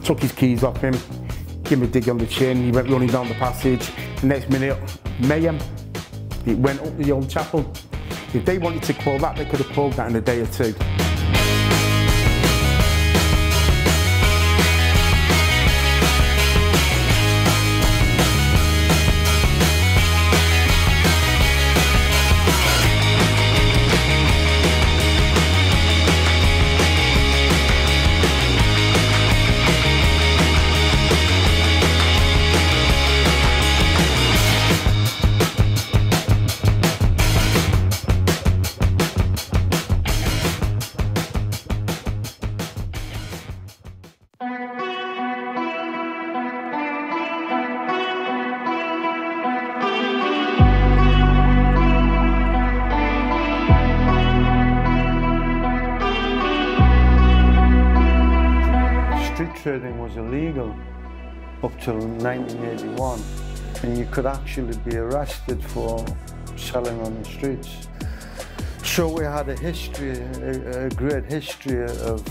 took his keys off him, gave him a dig on the chin, he went running down the passage. The next minute, mayhem. It went up the old chapel. If they wanted to pull that, they could have pulled that in a day or two. Trading was illegal up till 1981, and you could actually be arrested for selling on the streets. So we had a history, a great history of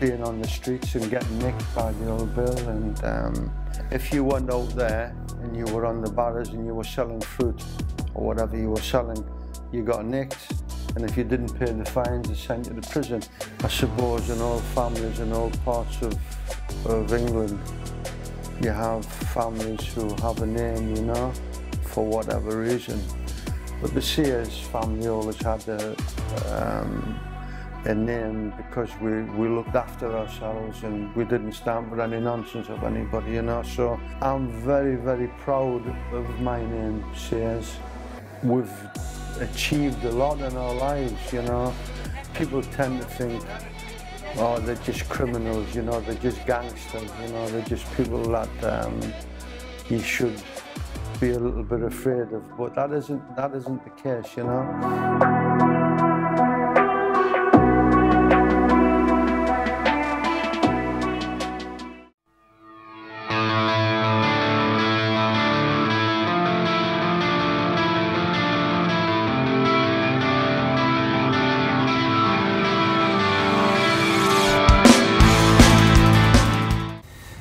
being on the streets and getting nicked by the old bill. And if you went out there and you were on the barrows and you were selling fruit or whatever you were selling, you got nicked. And if you didn't pay the fines, they sent you to prison. I suppose in all families in all parts of England, you have families who have a name, you know, for whatever reason. But the Sears family always had a name because we looked after ourselves and we didn't stand for any nonsense of anybody, you know. So I'm very, very proud of my name, Sears. We've achieved a lot in our lives, you know. People tend to think, oh, they're just criminals, you know, they're just gangsters, you know, they're just people that you should be a little bit afraid of, but that isn't the case, you know.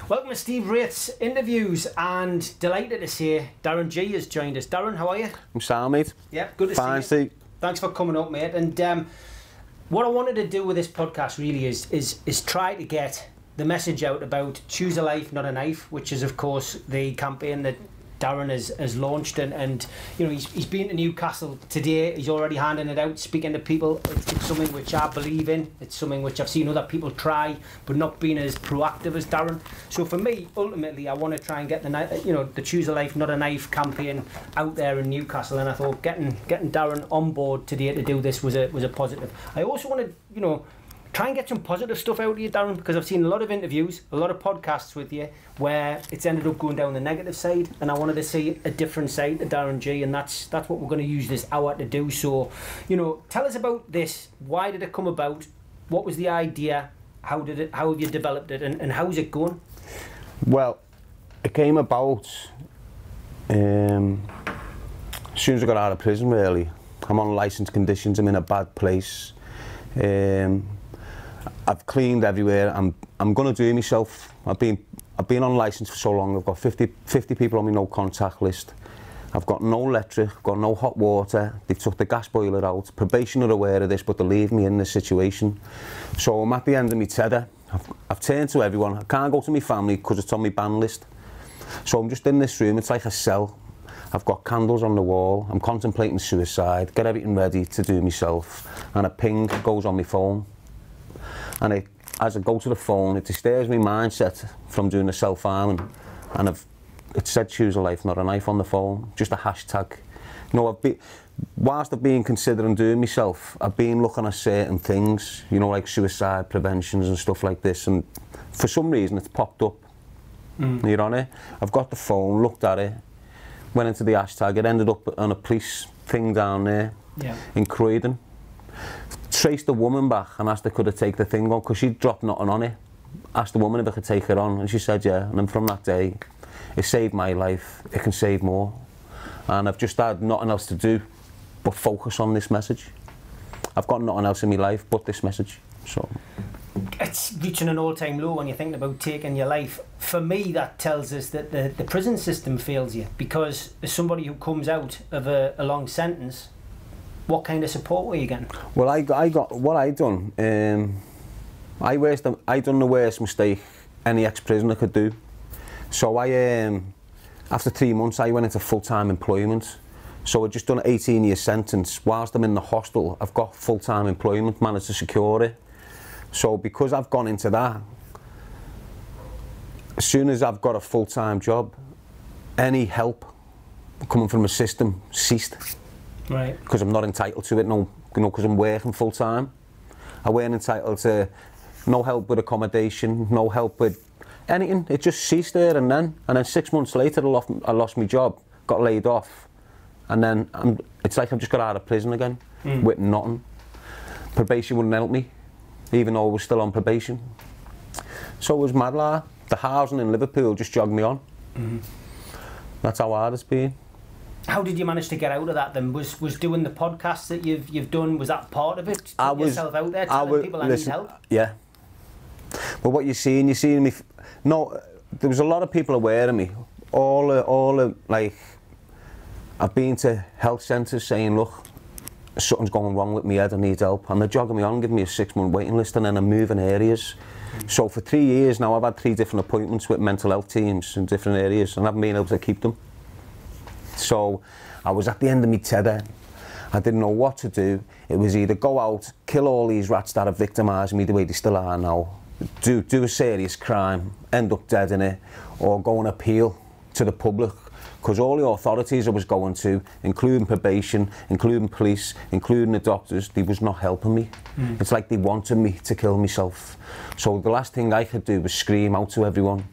Welcome to Steve Wraith's interviews, and delighted to say Darren Gee has joined us. Darren, how are you? I'm sound, mate. Yeah, good to Fine, see you. Steve. Thanks for coming up, mate. And what I wanted to do with this podcast really is try to get the message out about choose a life, not a knife, which is of course the campaign that Darren has launched, and you know, he's been to Newcastle today. He's already handing it out, speaking to people. It's something which I believe in. It's something which I've seen other people try, but not being as proactive as Darren. So for me, ultimately, I want to try and get the Choose a Life, Not a Knife campaign out there in Newcastle. And I thought getting Darren on board today to do this was a positive. I also want to try and get some positive stuff out of you, Darren, because I've seen a lot of interviews, a lot of podcasts with you where it's ended up going down the negative side, and I wanted to see a different side to Darren Gee, and that's what we're going to use this hour to do. So, you know, tell us about this. Why did it come about? What was the idea? How have you developed it, and how's it going? Well, it came about as soon as I got out of prison, really. I'm on licence conditions, I'm in a bad place. I've cleaned everywhere. I'm going to do it myself. I've been on licence for so long. I've got 50 people on my no contact list. I've got no electric, got no hot water. They've took the gas boiler out. Probation are aware of this, but they leave me in this situation. So I'm at the end of my tether. I've turned to everyone. I can't go to my family because it's on my ban list. So I'm just in this room. It's like a cell. I've got candles on the wall. I'm contemplating suicide. Get everything ready to do myself. And a ping goes on my phone. And as I go to the phone, it disturbs my mindset from doing the self-harming. And it said choose a life, not a knife on the phone, just a hashtag. You know, whilst I've been considering doing myself, I've been looking at certain things, you know, like suicide preventions and stuff like this, and for some reason it's popped up. You're on it. I've got the phone, looked at it, went into the hashtag, it ended up on a police thing down there in Croydon. Traced the woman back and asked her could I take the thing on, because she'd dropped nothing on it. Asked the woman if I could take her on, and she said yeah. And then from that day, it saved my life. It can save more. And I've just had nothing else to do but focus on this message. I've got nothing else in my life but this message. So it's reaching an all-time low when you're thinking about taking your life. For me, that tells us that the prison system fails you, because as somebody who comes out of a long sentence, what kind of support were you getting? Well, I got what I done. I done the worst mistake any ex-prisoner could do. So after 3 months, I went into full-time employment. So I'd just done an 18-year sentence. Whilst I'm in the hostel, I've got full-time employment, managed to secure it. So because I've gone into that, as soon as I've got a full-time job, any help coming from the system ceased. Right. Because I'm not entitled to it, because I'm working full-time. I weren't entitled to no help with accommodation, no help with anything. It just ceased there and then. And then 6 months later, I lost my job, got laid off. And then it's like I've just got out of prison again with nothing. Probation wouldn't help me, even though I was still on probation. So it was mad, like. The housing in Liverpool just jogged me on. That's how hard it's been. How did you manage to get out of that then? Was doing the podcast that you've done, was that part of it? Put yourself out there, telling people I need help? Yeah. But what you're seeing me... No, there was a lot of people aware of me. Like, I've been to health centres saying, look, something's going wrong with me head, I need help. And they're jogging me on, giving me a 6-month waiting list, and then I'm moving areas. So for 3 years now, I've had 3 different appointments with mental health teams in different areas, and I haven't been able to keep them. So I was at the end of my tether. I didn't know what to do. It was either go out, kill all these rats that have victimised me the way they still are now, do a serious crime, end up dead in it, or go and appeal to the public. Because all the authorities I was going to, including probation, including police, including the doctors, they was not helping me. It's like they wanted me to kill myself. So the last thing I could do was scream out to everyone.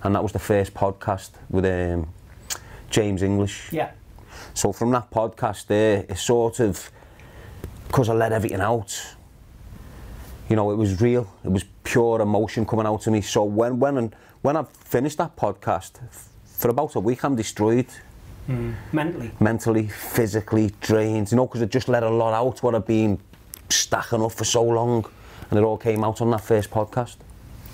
And that was the first podcast with James English. Yeah. So from that podcast there, it sort of, because I let everything out, you know, it was real. It was pure emotion coming out of me. So when I finished that podcast, for about a week I'm destroyed. Mentally, physically drained, you know, because I just let a lot out what I've been stacking up for so long, and it all came out on that first podcast.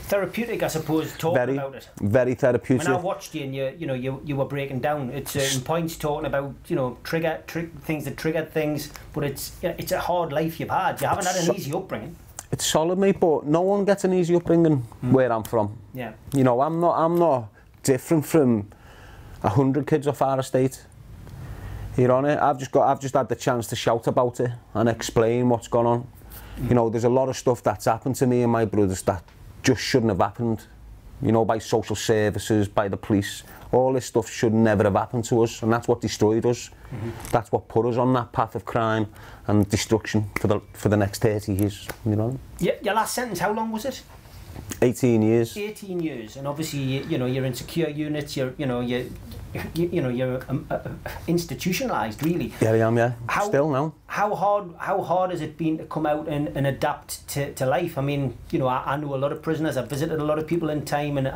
Therapeutic, I suppose, talking about it. Very therapeutic. When I watched you and you were breaking down, at certain points talking about, you know, things that triggered things, but it's a hard life you've had. You haven't had an easy upbringing. It's solid, mate, but no one gets an easy upbringing where I'm from. Yeah. You know, I'm not different from 100 kids off our estate. You know, I've just had the chance to shout about it and explain what's gone on. You know, there's a lot of stuff that's happened to me and my brothers that just shouldn't have happened. You know, by social services, by the police. All this stuff should never have happened to us, and that's what destroyed us. That's what put us on that path of crime and destruction for the next 30 years. You know. Yeah. Your last sentence, how long was it? 18 years. 18 years, and obviously you're in secure units. You're institutionalised, really. Yeah, I am. Yeah. Still now. How hard has it been to come out and adapt to life? I mean, you know, I know a lot of prisoners. I've visited a lot of people in time, and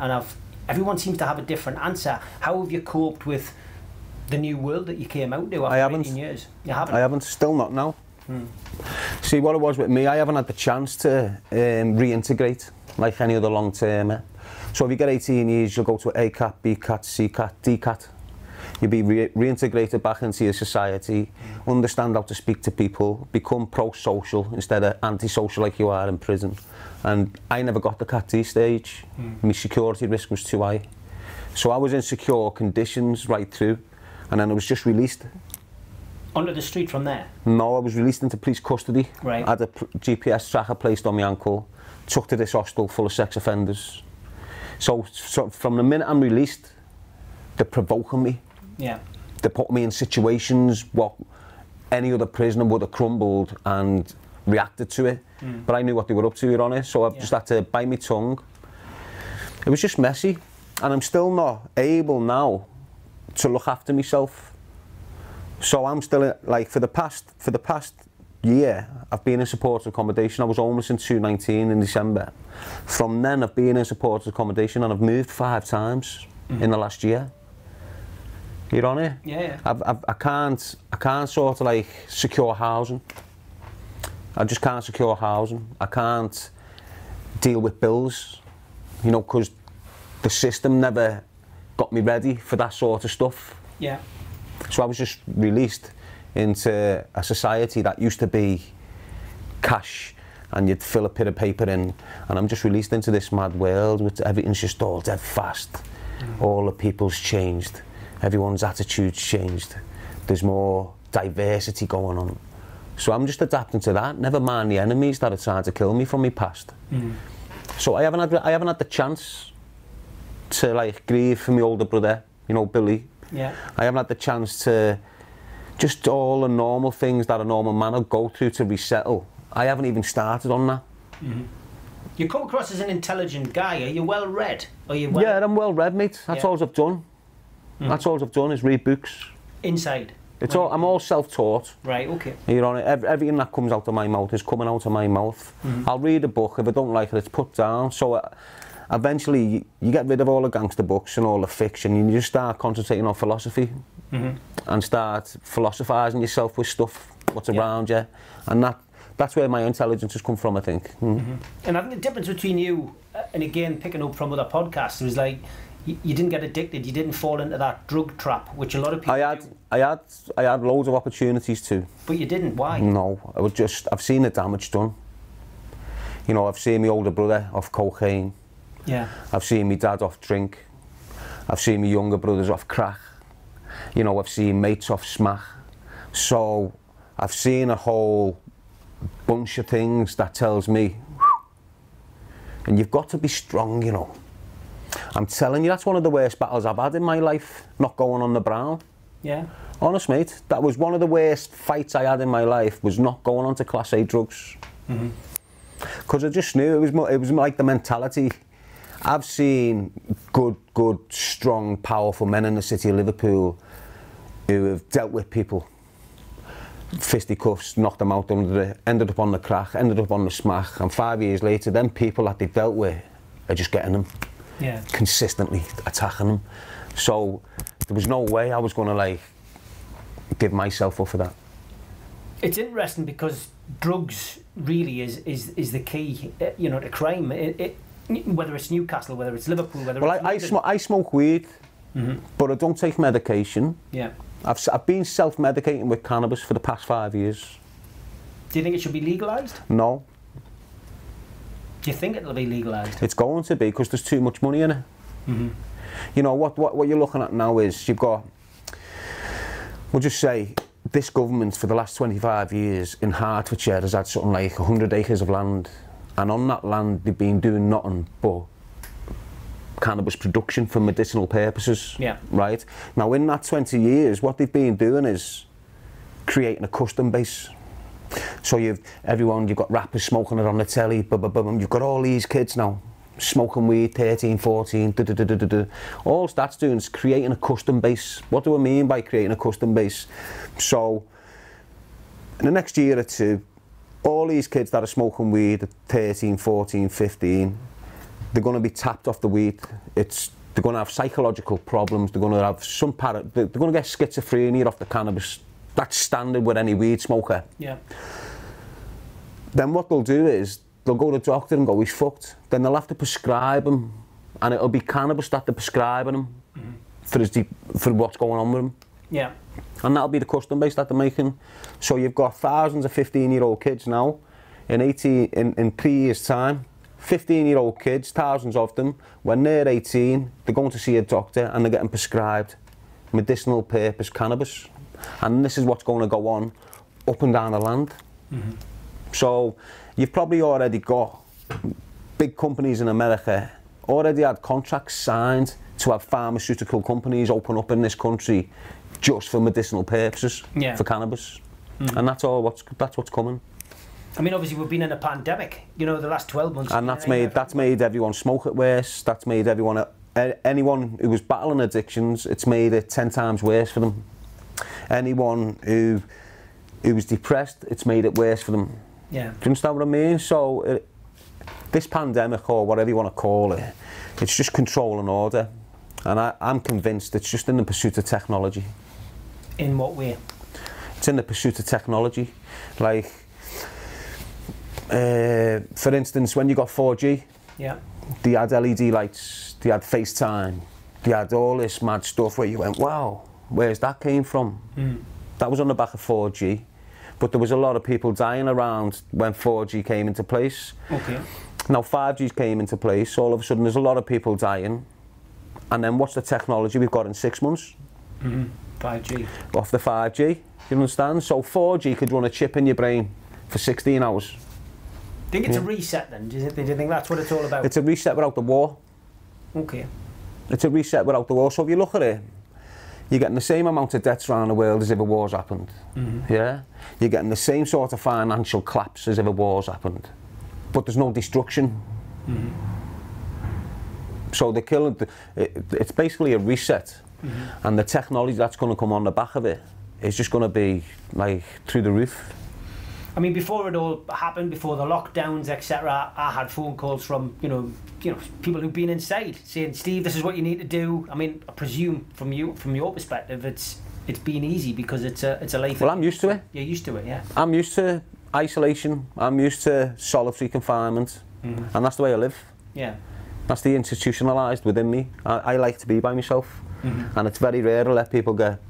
everyone seems to have a different answer. How have you coped with the new world that you came out to after 18 years? You haven't. I haven't. Still not now. See, what it was with me, I haven't had the chance to reintegrate like any other long-termer. So if you get 18 years, you'll go to ACAT, BCAT, CCAT, DCAT. You'll be reintegrated back into your society, understand how to speak to people, become pro-social instead of anti-social like you are in prison. And I never got the Cat D stage. My security risk was too high. So I was in secure conditions right through, and then I was just released. Onto the street from there? No, I was released into police custody. Right. I had a GPS tracker placed on my ankle, took to this hostel full of sex offenders. So from the minute I'm released, they're provoking me. Yeah. They put me in situations what any other prisoner would have crumbled and reacted to it. But I knew what they were up to, Your Honour, so I've just had to bite my tongue. It was just messy, and I'm still not able now to look after myself. So I'm still, like, for the past year, I've been in supported accommodation. I was homeless in 2019 in December. From then, I've been in supported accommodation, and I've moved 5 times in the last year. You on it? Yeah. I can't sort of like secure housing. I just can't secure housing. I can't deal with bills, you know, because the system never got me ready for that sort of stuff. Yeah. So I was just released into a society that used to be cash and you'd fill a bit of paper in, and I'm just released into this mad world with everything's just all dead fast. All the people's changed, everyone's attitudes changed, there's more diversity going on. So I'm just adapting to that, never mind the enemies that are trying to kill me from my past. So I haven't had the chance to like grieve for my older brother, you know, Billy. Yeah. I haven't had the chance to just all the normal things that a normal man would go through to resettle. I haven't even started on that. You come across as an intelligent guy. Are you well read? Are you well... Yeah, I'm well read, mate. That's all I've done. That's all I've done is read books. Inside? I'm all self-taught. Right, okay. You know, everything that comes out of my mouth is coming out of my mouth. I'll read a book, if I don't like it, it's put down. So eventually you get rid of all the gangster books and all the fiction, and you just start concentrating on philosophy and start philosophising yourself with stuff, what's around you. And that's where my intelligence has come from, I think. And I think the difference between you, and again, picking up from other podcasts, was like, you didn't get addicted, you didn't fall into that drug trap, which a lot of people do. I had loads of opportunities to. But you didn't, why? No, I've seen the damage done. You know, I've seen my older brother off cocaine. Yeah. I've seen my dad off drink. I've seen my younger brothers off crack. You know, I've seen mates off smack. So I've seen a whole bunch of things that tells me, and you've got to be strong, you know. I'm telling you, that's one of the worst battles I've had in my life, not going on the brown. Yeah. Honest, mate, that was one of the worst fights I had in my life, was not going on to Class A drugs. Because I just knew it was like the mentality. I've seen good, strong, powerful men in the city of Liverpool who have dealt with people. Fisticuffs, knocked them out under it, ended up on the crack, ended up on the smack, and 5 years later, them people that they dealt with are just getting them. Yeah. Consistently attacking them. So there was no way I was going to like give myself up for that. It's interesting because drugs really is the key, you know, to crime. Whether it's Newcastle, whether it's Liverpool, whether it's I smoke weed, but I don't take medication. Yeah. I've been self-medicating with cannabis for the past 5 years. Do you think it should be legalised? No. Do you think it'll be legalised? It's going to be, because there's too much money in it. You know, what you're looking at now is you've got, we'll just say, this government for the last 25 years in Hertfordshire has had something like 100 acres of land, and on that land they've been doing nothing but cannabis production for medicinal purposes. Yeah. Right? Now in that 20 years, what they've been doing is creating a custom base. So you've got rappers smoking it on the telly, you've got all these kids now smoking weed, 13, 14, All that's doing is creating a custom base. What do I mean by creating a custom base? So in the next year or two, all these kids that are smoking weed at 13, 14, 15, they're going to be tapped off the weed. They're going to have psychological problems. They're going to have they're going to get schizophrenia off the cannabis. That's standard with any weed smoker. Yeah. Then what they'll do is they'll go to the doctor and go, he's fucked. Then they'll have to prescribe him, and it'll be cannabis that they're prescribing him for what's going on with him. Yeah. And that'll be the custom base that they're making. So you've got thousands of 15-year-old kids now, in 3 years' time, 15-year-old kids, thousands of them, when they're 18, they're going to see a doctor and they're getting prescribed medicinal purpose cannabis. And this is what's going to go on up and down the land. So you've probably already got big companies in America already had contracts signed to have pharmaceutical companies open up in this country just for medicinal purposes, for cannabis. And that's what's coming. I mean, obviously we've been in a pandemic, you know, the last 12 months. And that's made everyone smoke it worse. That's made anyone who was battling addictions, it's made it 10 times worse for them. Anyone who was depressed, it's made it worse for them. Yeah. Do you understand what I mean? So this pandemic, or whatever you want to call it, it's just control and order. And I'm convinced it's just in the pursuit of technology. In what way? It's in the pursuit of technology. Like, For instance, when you got 4G, yeah, they had LED lights, they had FaceTime, they had all this mad stuff where you went, wow, where's that came from? That was on the back of 4G, but there was a lot of people dying around when 4G came into place. Okay. Now 5G came into place, all of a sudden there's a lot of people dying, and then what's the technology we've got in 6 months? 5G. Off the 5G, you understand? So 4G could run a chip in your brain for 16 hours. Think it's a reset then? Do you think that's what it's all about? It's a reset without the war. Okay. It's a reset without the war. So if you look at it, you're getting the same amount of debts around the world as if a war's happened. Yeah? You're getting the same sort of financial collapse as if a war's happened. But there's no destruction. So they're killing, it's basically a reset. And the technology that's going to come on the back of it is just going to be like through the roof. I mean, before it all happened, before the lockdowns, etc., I had phone calls from, you know, people who've been inside saying, Steve, this is what you need to do. I mean, I presume from your perspective, it's been easy because it's a life. Well, I'm used to it. You're used to it, yeah. I'm used to isolation. I'm used to solitary confinement, and that's the way I live. Yeah. That's the institutionalised within me. I like to be by myself, and it's very rare to let people get.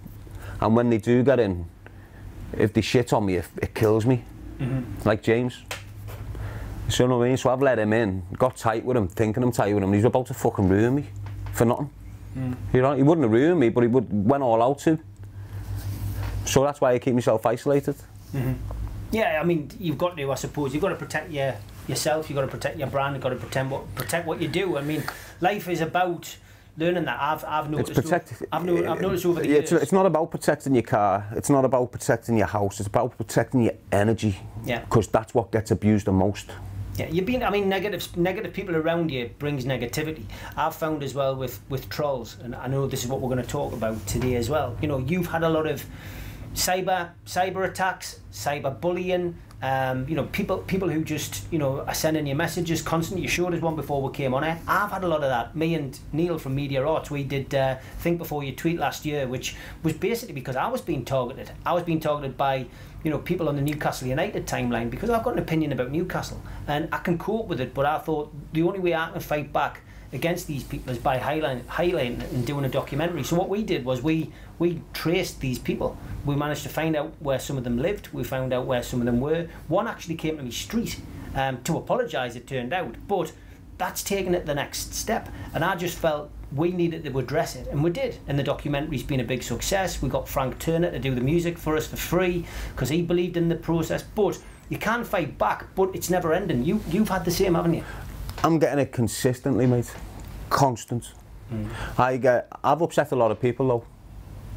And when they do get in, if they shit on me, it kills me. Like James. So you know what I mean? So I've let him in, got tight with him, thinking I'm tight with him, and he's about to fucking ruin me for nothing. You know, he wouldn't have ruined me, but he went all out to. So that's why I keep myself isolated. Yeah, I mean, you've got to, I suppose, you've got to protect yourself, you've got to protect your brand, you've got to protect what you do. I mean, life is about learning that. I've noticed. I've noticed over the years. It's not about protecting your car. It's not about protecting your house. It's about protecting your energy. Yeah. Because that's what gets abused the most. Yeah, I mean, negative people around you brings negativity. I've found as well with trolls, and I know this is what we're going to talk about today as well. You know, you've had a lot of cyber attacks, cyber bullying. You know, people who just, you know, are sending you messages constantly. You showed us one before we came on air. I've had a lot of that. Me and Neil from Media Arts, we did Think Before You Tweet last year, which was basically because I was being targeted. I was being targeted by, you know, people on the Newcastle United timeline because I've got an opinion about Newcastle and I can cope with it. But I thought the only way I can fight back against these people is by highlighting it and doing a documentary. So what we did was we traced these people. We managed to find out where some of them lived. We found out where some of them were. One actually came to me street to apologise, it turned out, but that's taken it the next step, and I just felt we needed to address it, and we did, and the documentary's been a big success. We got Frank Turner to do the music for us for free because he believed in the process. But you can fight back, but it's never ending. You've had the same, haven't you? I'm getting it consistently, mate. Constant. I've upset a lot of people though,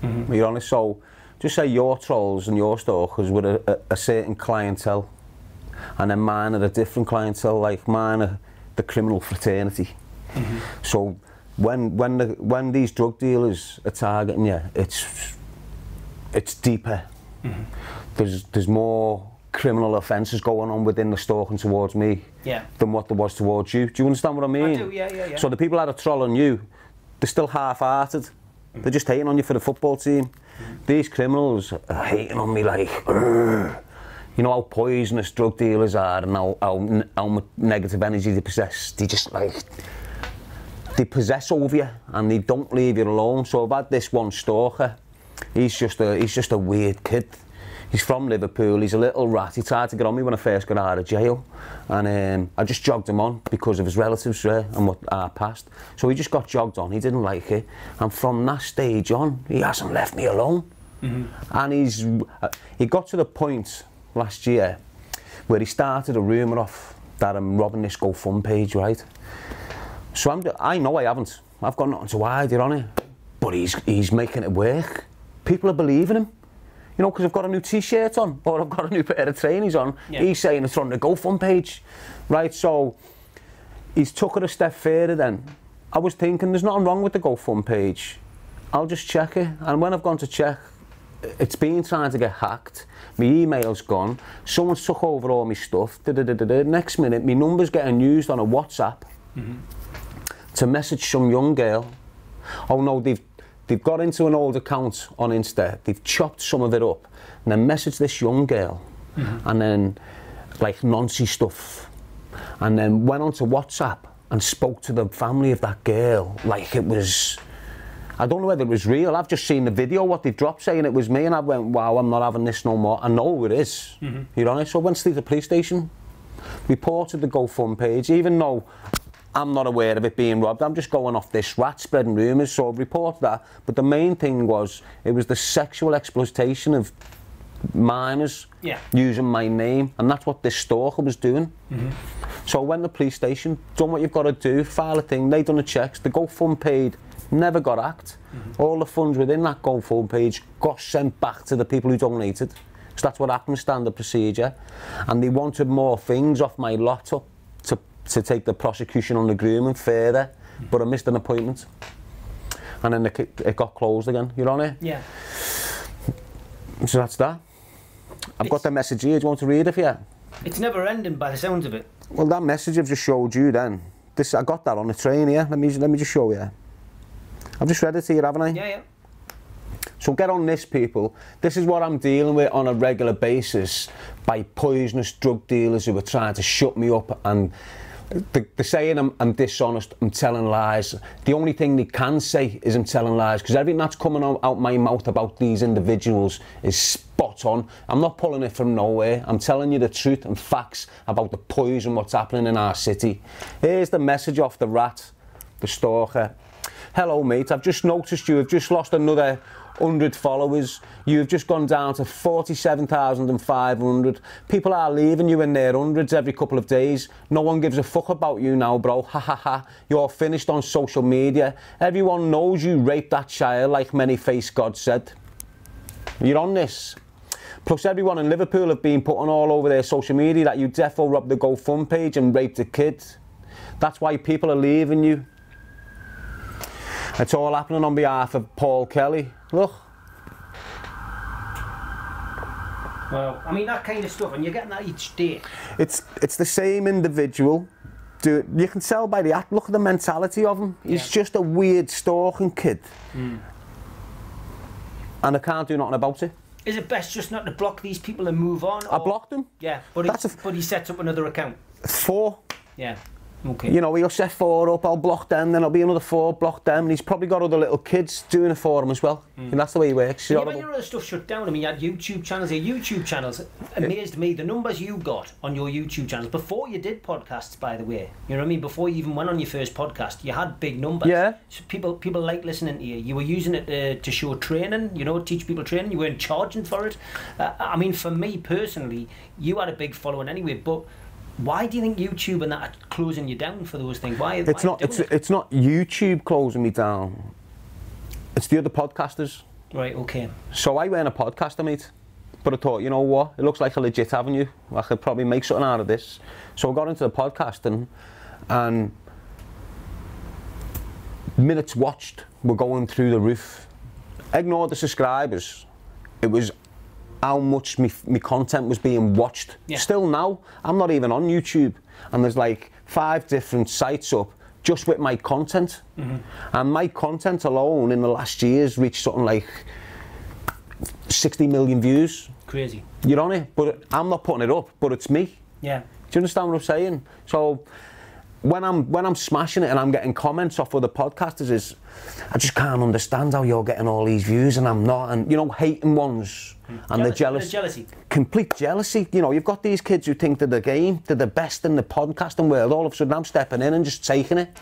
to be honest. So just say your trolls and your stalkers with a certain clientele, and then mine are a different clientele. Like mine are the criminal fraternity. So when these drug dealers are targeting you, it's deeper. There's more criminal offences going on within the stalking towards me than what there was towards you. Do you understand what I mean? I do, yeah. So the people that are trolling you, they're still half-hearted. They're just hating on you for the football team. These criminals are hating on me like, you know how poisonous drug dealers are and how much negative energy they possess. They just like, they possess over you and they don't leave you alone. So I've had this one stalker. He's just a weird kid. He's from Liverpool, he's a little rat. He tried to get on me when I first got out of jail, and I just jogged him on because of his relatives and what I passed. So he just got jogged on, he didn't like it, and from that stage on, he hasn't left me alone. And he got to the point last year where he started a rumour off that I'm robbing this GoFundMe page, right? So I know I haven't. I've got nothing to hide, you're on it. But he's making it work. People are believing him. You know, because I've got a new t-shirt on, or I've got a new pair of trainers on. He's saying it's on the GoFundMe page, right? So he's took it a step further then. I was thinking there's nothing wrong with the GoFundMe page. I'll just check it. And when I've gone to check, it's been trying to get hacked. My email's gone. Someone's took over all my stuff. Next minute, my number's getting used on a WhatsApp to message some young girl. Oh no, they've got into an old account on Insta, they've chopped some of it up, and then messaged this young girl, and then like noncy stuff, and then went onto WhatsApp and spoke to the family of that girl like it was, I don't know whether it was real. I've just seen the video, what they dropped saying it was me, and I went, wow, I'm not having this no more. I know who it is, you know. So I went to the police station, reported the GoFundMe page, even though I'm not aware of it being robbed. I'm just going off this rat spreading rumours, so I reported that. But the main thing was, it was the sexual exploitation of minors using my name, and that's what this stalker was doing. So I went to the police station, done what you've got to do, file a thing, they done the checks, the GoFundMe page never got hacked. All the funds within that GoFundMe page got sent back to the people who donated. So that's what happened, standard procedure. And they wanted more things off my lot up to take the prosecution on the grooming further, but I missed an appointment. And then it got closed again, you know? Yeah. So that's that. I've got the message here, do you want to read it for you? It's never ending by the sounds of it. Well, that message I've just showed you then, I got that on the train here, let me just show you. I've just read it to you, haven't I? Yeah. So get on this, people. This is what I'm dealing with on a regular basis by poisonous drug dealers who are trying to shut me up, and they're saying I'm dishonest, I'm telling lies. The only thing they can say is I'm telling lies, because everything that's coming out my mouth about these individuals is spot on. I'm not pulling it from nowhere. I'm telling you the truth and facts about the poison, what's happening in our city. Here's the message off the rat, the stalker. Hello mate, I've just noticed you have just lost another 100 followers. You've just gone down to 47,500. People are leaving you in their hundreds every couple of days. No one gives a fuck about you now, bro. Ha ha ha. You're finished on social media. Everyone knows you raped that child, like many-faced God said. You're on this. Plus everyone in Liverpool have been putting all over their social media that you defo robbed the GoFundMe page and raped a kid. That's why people are leaving you. It's all happening on behalf of Paul Kelly. Look. Well, I mean, that kind of stuff, and you're getting that each day. It's the same individual. You can tell by the act. Look at the mentality of him. He's just a weird stalking kid. And I can't do nothing about it. Is it best just not to block these people and move on? I blocked him. Yeah, but he sets up another account. 4. Yeah. Okay. You know, he'll set 4 up, I'll block them, then there'll be another 4, block them, and he's probably got other little kids doing it for him as well. And that's the way he works. Yeah, but your other stuff shut down. I mean, you had YouTube channels. Your YouTube channels amazed me. The numbers you got on your YouTube channels before you did podcasts, by the way. You know what I mean? Before you even went on your first podcast, you had big numbers. Yeah. So people like listening to you. You were using it to show training. You know, teach people training. You weren't charging for it. I mean, for me personally, you had a big following anyway, but. Why do you think YouTube and that are closing you down for those things? It's not YouTube closing me down. It's the other podcasters. Right, okay. So I weren't a podcaster, mate. But I thought, you know what? It looks like a legit avenue. I could probably make something out of this. So I got into the podcasting, and minutes watched were going through the roof. Ignore the subscribers. It was how much me content was being watched. Yeah. Still now, I'm not even on YouTube, and there's like 5 different sites up just with my content. And my content alone in the last year's reached something like 60 million views. Crazy. You're on it, but I'm not putting it up, but it's me. Yeah. Do you understand what I'm saying? So when I'm smashing it and I'm getting comments off other podcasters, I just can't understand how you're getting all these views and I'm not, and you know, hating ones. And the jealousy. Complete jealousy. You know, you've got these kids who think they're the game, they're the best in the podcasting world. All of a sudden I'm stepping in and just taking it.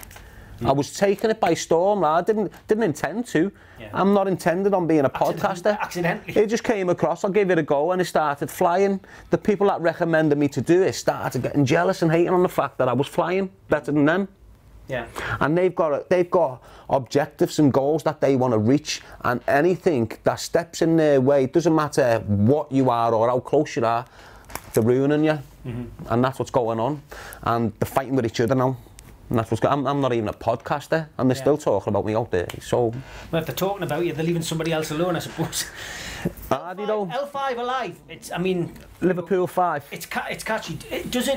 I was taking it by storm. I didn't intend to. Yeah. I'm not intended on being a podcaster. Accidentally. It just came across, I gave it a go and it started flying. The people that recommended me to do it started getting jealous and hating on the fact that I was flying better than them. Yeah. And they've got objectives and goals that they want to reach, and anything that steps in their way, it doesn't matter what you are or how close you are, they're ruining you. And that's what's going on. And they're fighting with each other now. And that's what's I'm not even a podcaster, and they're still talking about me out there. So, well, if they're talking about you, they're leaving somebody else alone, I suppose. L5 Alive. It's, I mean, Liverpool 5. It's catchy. Does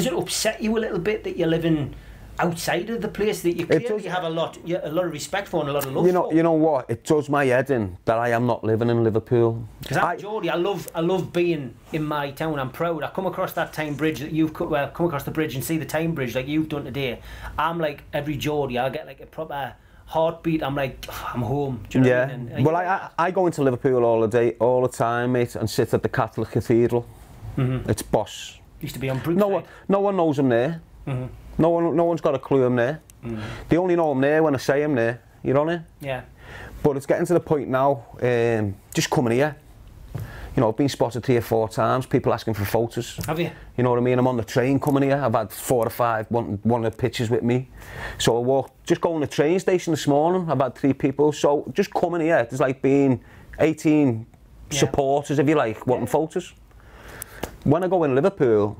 it upset you a little bit that you're living outside of the place that you clearly have a lot of respect for and a lot of love for. You know what? It does my head in that I am not living in Liverpool. Because I'm Geordie. I love being in my town. I'm proud. I come across that Tyne Bridge that you've come across the bridge and see the Tyne Bridge like you've done today. I'm like every Geordie. I get like a proper heartbeat. I'm like, I'm home. Do you know what I mean? Well, I go into Liverpool all the time, mate, and sit at the Catholic Cathedral. It's boss. Used to be on Brookside. No one knows I'm there. No one's got a clue I'm there. They only know I'm there when I say I'm there. You know what I mean? Yeah. But it's getting to the point now, just coming here. You know, I've been spotted 3 or 4 times, people asking for photos. Have you? You know what I mean? I'm on the train coming here, I've had 4 or 5 want the pictures with me. So I walked, just going to the train station this morning, I've had 3 people. So just coming here, there's like being 18 supporters, if you like, wanting photos. When I go in Liverpool,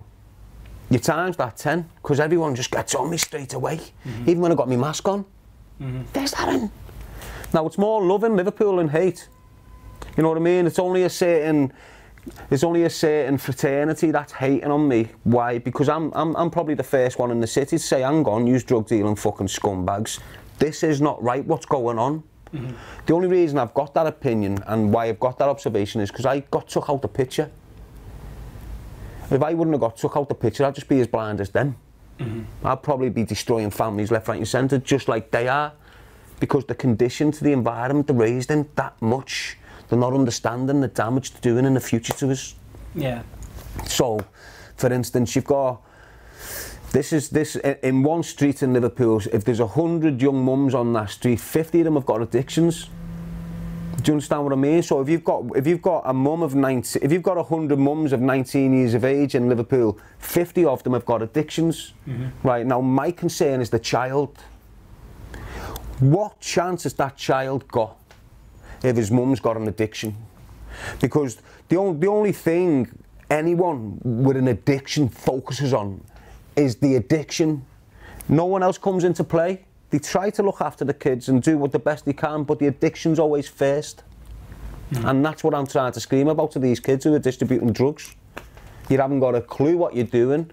you times that 10, because everyone just gets on me straight away. Even when I got my mask on. There's Darren. Now it's more love in Liverpool than hate. You know what I mean? It's only a certain fraternity that's hating on me. Why? Because I'm probably the first one in the city to say, hang on, use drug dealing fucking scumbags. This is not right, what's going on? The only reason I've got that opinion and why I've got that observation is because I got took out the picture. If I wouldn't have got took out the picture, I'd just be as blind as them. I'd probably be destroying families left, right and centre, just like they are. Because the condition to the environment they're raised in that much, they're not understanding the damage they're doing in the future to us. Yeah. So, for instance, you've got, in one street in Liverpool, if there's 100 young mums on that street, 50 of them have got addictions. Do you understand what I mean? So if you've got a mum of 90, if you've got 100 mums of 19 years of age in Liverpool, 50 of them have got addictions. Right, now my concern is the child. What chance has that child got if his mum's got an addiction? Because the only thing anyone with an addiction focuses on is the addiction. No one else comes into play. They try to look after the kids and do what the best they can, but the addiction's always first. And that's what I'm trying to scream about to these kids who are distributing drugs. You haven't got a clue what you're doing.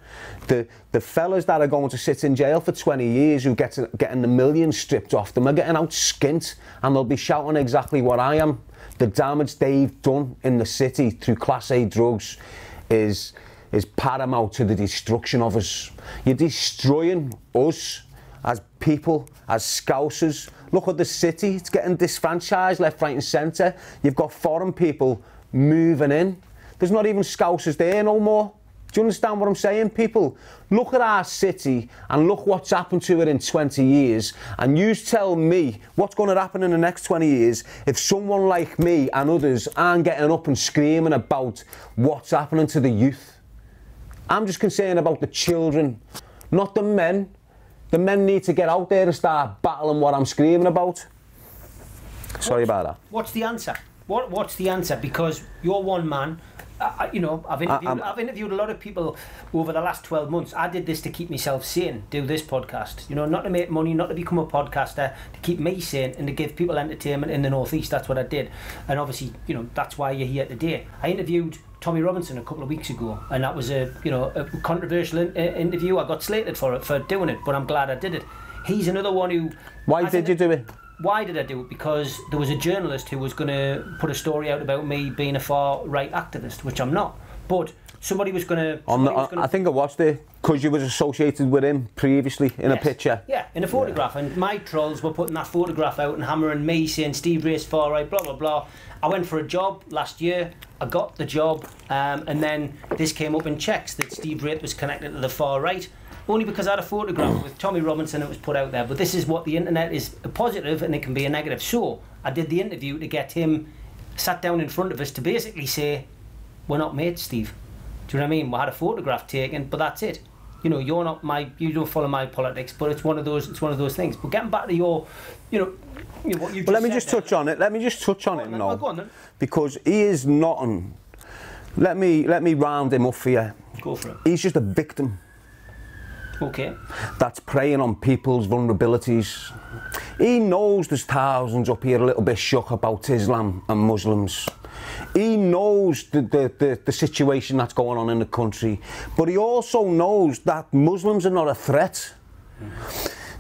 The fellas that are going to sit in jail for 20 years who getting the millions stripped off them are getting out skint, and they'll be shouting exactly what I am. The damage they've done in the city through Class A drugs is paramount to the destruction of us. You're destroying us as people, as Scousers. Look at the city, it's getting disfranchised left, right and centre. You've got foreign people moving in. There's not even Scousers there no more. Do you understand what I'm saying, people? Look at our city and look what's happened to it in 20 years. And you tell me what's going to happen in the next 20 years if someone like me and others aren't getting up and screaming about what's happening to the youth. I'm just concerned about the children, not the men. The men need to get out there and start battling what I'm screaming about. Sorry about that. What's the answer? What's the answer? Because you're one man. You know, I've interviewed a lot of people over the last 12 months. I did this to keep myself sane, do this podcast. You know, not to make money, not to become a podcaster, to keep me sane and to give people entertainment in the North East. That's what I did. And obviously, you know, that's why you're here today. I interviewed Tommy Robinson a couple of weeks ago, and that was a controversial interview. I got slated for doing it, but I'm glad I did it. He's another one who... Why did you do it? Why did I do it? Because there was a journalist who was going to put a story out about me being a far-right activist, which I'm not. But somebody was going to... I think I watched it, because you was associated with him previously in a picture. Yeah, in a photograph. And my trolls were putting that photograph out and hammering me, saying Steve Wraith far-right, blah, blah, blah. I went for a job last year. I got the job. And then this came up in checks that Steve Wraith was connected to the far-right. Only because I had a photograph with Tommy Robinson that was put out there. But this is what the internet is, a positive and it can be a negative. So I did the interview to get him sat down in front of us to basically say, we're not mates, Steve. Do you know what I mean? We had a photograph taken, but that's it. You know, you don't follow my politics, but it's one of those things. But getting back to your, what you just said. Well, let me just touch on it. Let me just touch on it now. Go on then. Because he is not on. Let me round him up for you. Go for it. He's just a victim. Okay. That's preying on people's vulnerabilities. He knows there's thousands up here a little bit shook about Islam and Muslims. He knows the situation that's going on in the country, but he also knows that Muslims are not a threat.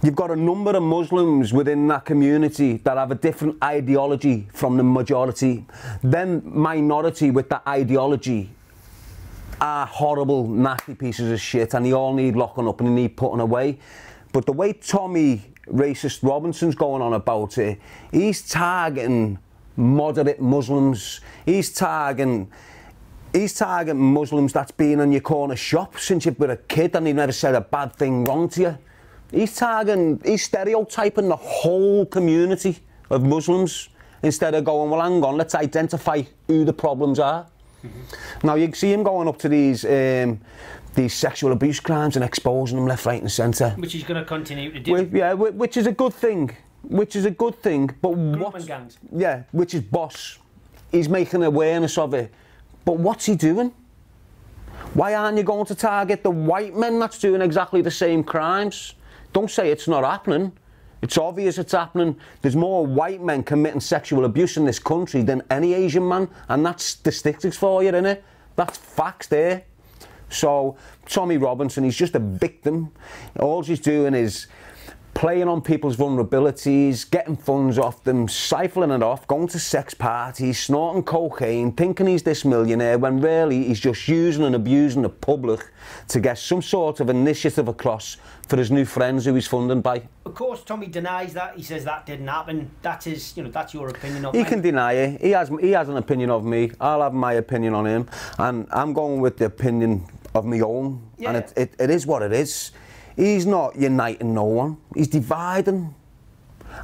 You've got a number of Muslims within that community that have a different ideology from the majority. Then minority with that ideology are horrible, nasty pieces of shit, and they all need locking up and they need putting away. But the way Tommy Racist Robinson's going on about it, he's targeting moderate Muslims. He's targeting Muslims that's been in your corner shop since you were a kid and he never said a bad thing wrong to you. He's stereotyping the whole community of Muslims instead of going, well, hang on, let's identify who the problems are. Now, you see him going up to these sexual abuse crimes and exposing them left, right and centre. Which he's going to continue to do. Yeah, which is a good thing. Which is a good thing. But what? Gangs. Yeah, which is boss. He's making awareness of it. But what's he doing? Why aren't you going to target the white men that's doing exactly the same crimes? Don't say it's not happening. It's obvious it's happening. There's more white men committing sexual abuse in this country than any Asian man, and that's statistics for you, innit? That's facts there. So, Tommy Robinson, he's just a victim. All he's doing is playing on people's vulnerabilities, getting funds off them, siphoning it off, going to sex parties, snorting cocaine, thinking he's this millionaire, when really he's just using and abusing the public to get some sort of initiative across for his new friends who he's funded by. Of course, Tommy denies that. He says that didn't happen. That's his, that's your opinion of him. He can deny it. He has an opinion of me. I'll have my opinion on him, and I'm going with the opinion of my own. Yeah. And it is what it is. He's not uniting no one, he's dividing.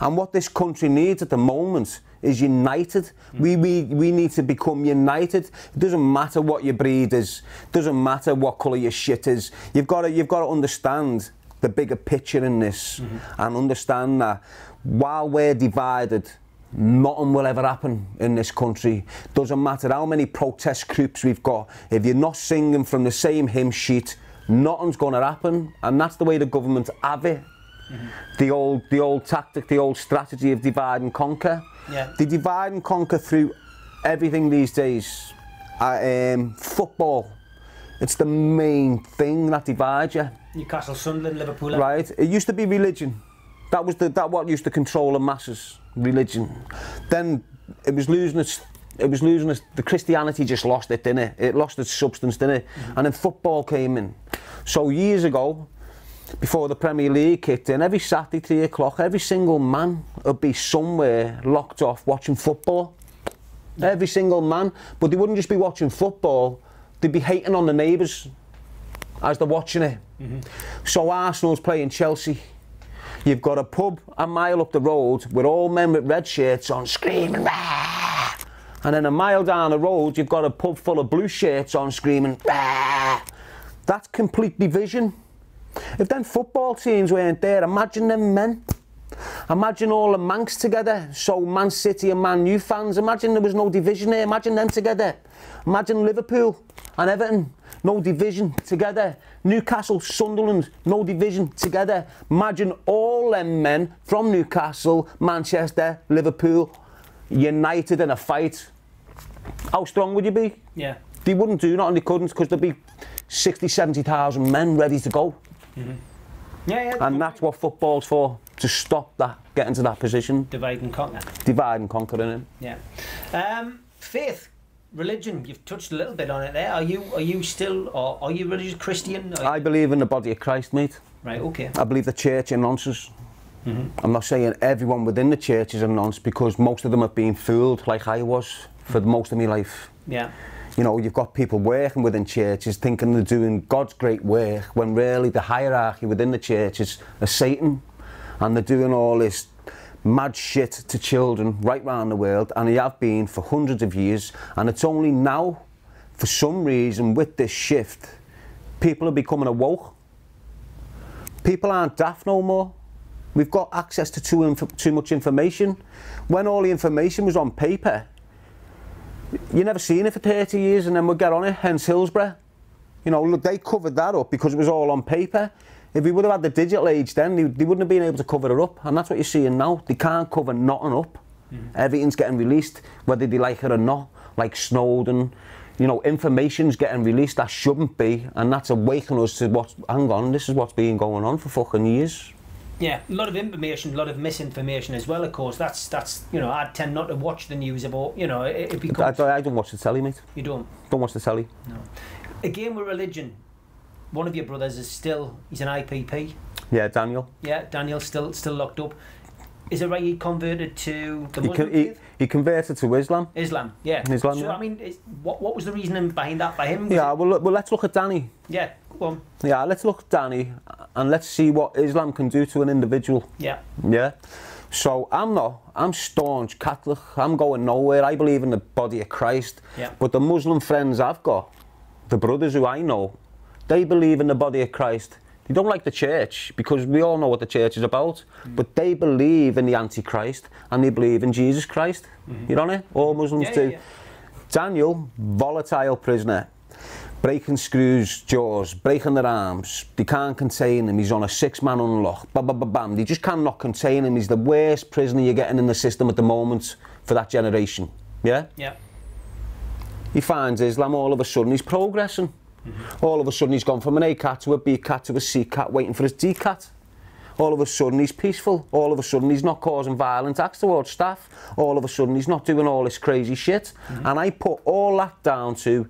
And what this country needs at the moment is united. We need to become united. It doesn't matter what your breed is, it doesn't matter what colour your shit is. You've got to understand the bigger picture in this, and understand that while we're divided, nothing will ever happen in this country. Doesn't matter how many protest groups we've got, if you're not singing from the same hymn sheet, nothing's going to happen. And that's the way the government have it. The old tactic, the old strategy of divide and conquer. Yeah. They divide and conquer through everything these days. Football, it's the main thing that divides you. Newcastle, Sunderland, Liverpool. Right. It used to be religion. That was what used to control the masses. Religion. Then it was losing its. The Christianity just lost it, didn't it? It lost its substance, didn't it? And then football came in. So years ago, before the Premier League kicked in, every Saturday 3 o'clock, every single man would be somewhere locked off watching football. Yeah. Every single man. But they wouldn't just be watching football, they'd be hating on the neighbours as they're watching it. So Arsenal's playing Chelsea. You've got a pub a mile up the road with all men with red shirts on screaming, "Rah!" And then a mile down the road you've got a pub full of blue shirts on screaming, "Rah!" That's complete division. If them football teams weren't there, imagine them men. Imagine all the Mancs together. So Man City and Man U fans, imagine there was no division there. Imagine them together. Imagine Liverpool and Everton, no division together. Newcastle, Sunderland, no division together. Imagine all them men from Newcastle, Manchester, Liverpool, united in a fight. How strong would you be? Yeah. They wouldn't do nothing, they couldn't, because there'd be 60, 70,000 men ready to go. Yeah, and that's what football's for, to stop that, getting to that position. Divide and conquer. Divide and conquer, innit? Yeah. Faith, religion, you've touched a little bit on it there. Are you still, or are you religious Christian? I believe in the body of Christ, mate. Right, okay. I believe the church are nonsense. I'm not saying everyone within the church is a nonce, because most of them have been fooled, like I was, for most of my life. Yeah. You know, you've got people working within churches thinking they're doing God's great work, when really the hierarchy within the church is Satan, and they're doing all this mad shit to children right around the world, and they have been for hundreds of years. And it's only now, for some reason, with this shift, people are becoming awoke. People aren't daft no more. We've got access to too much information. When all the information was on paper, you never seen it for 30 years, and then we'll get on it, hence Hillsborough. You know, look, they covered that up because it was all on paper. If we would have had the digital age then, they wouldn't have been able to cover it up, and that's what you're seeing now. They can't cover nothing up. Everything's getting released, whether they like it or not, like Snowden. you know, information's getting released that shouldn't be, and that's awakening us to what, hang on, this is what's been going on for fucking years. Yeah, a lot of information, a lot of misinformation as well, of course. That's you know, I tend not to watch the news about, you know, it becomes... I don't watch the telly, mate. You don't? Don't watch the telly. No. Again, with religion, one of your brothers is still, he's an IPP. Yeah, Daniel. Yeah, Daniel's still locked up. Is it right he converted to the Muslim faith? He converted to Islam. Islam, yeah. Islam, so, yeah. I mean, what was the reasoning behind that by him? Yeah, well, let's look at Danny. Yeah, go on. Yeah, let's look at Danny and let's see what Islam can do to an individual. Yeah. Yeah. So I'm staunch Catholic. I'm going nowhere. I believe in the body of Christ. Yeah. But the Muslim friends I've got, the brothers who I know, they believe in the body of Christ. They don't like the church, because we all know what the church is about, but they believe in the Antichrist and they believe in Jesus Christ. You know it? All Muslims do. Yeah. Daniel, volatile prisoner, breaking screws, jaws, breaking their arms. They can't contain him. He's on a 6-man unlock. Bam, bam, bam, bam. They just cannot contain him. He's the worst prisoner you're getting in the system at the moment for that generation. Yeah? Yeah. He finds Islam, all of a sudden he's progressing. All of a sudden he's gone from an A cat to a B cat to a C cat waiting for his D cat. All of a sudden he's peaceful. All of a sudden he's not causing violent acts towards staff. All of a sudden he's not doing all this crazy shit. And I put all that down to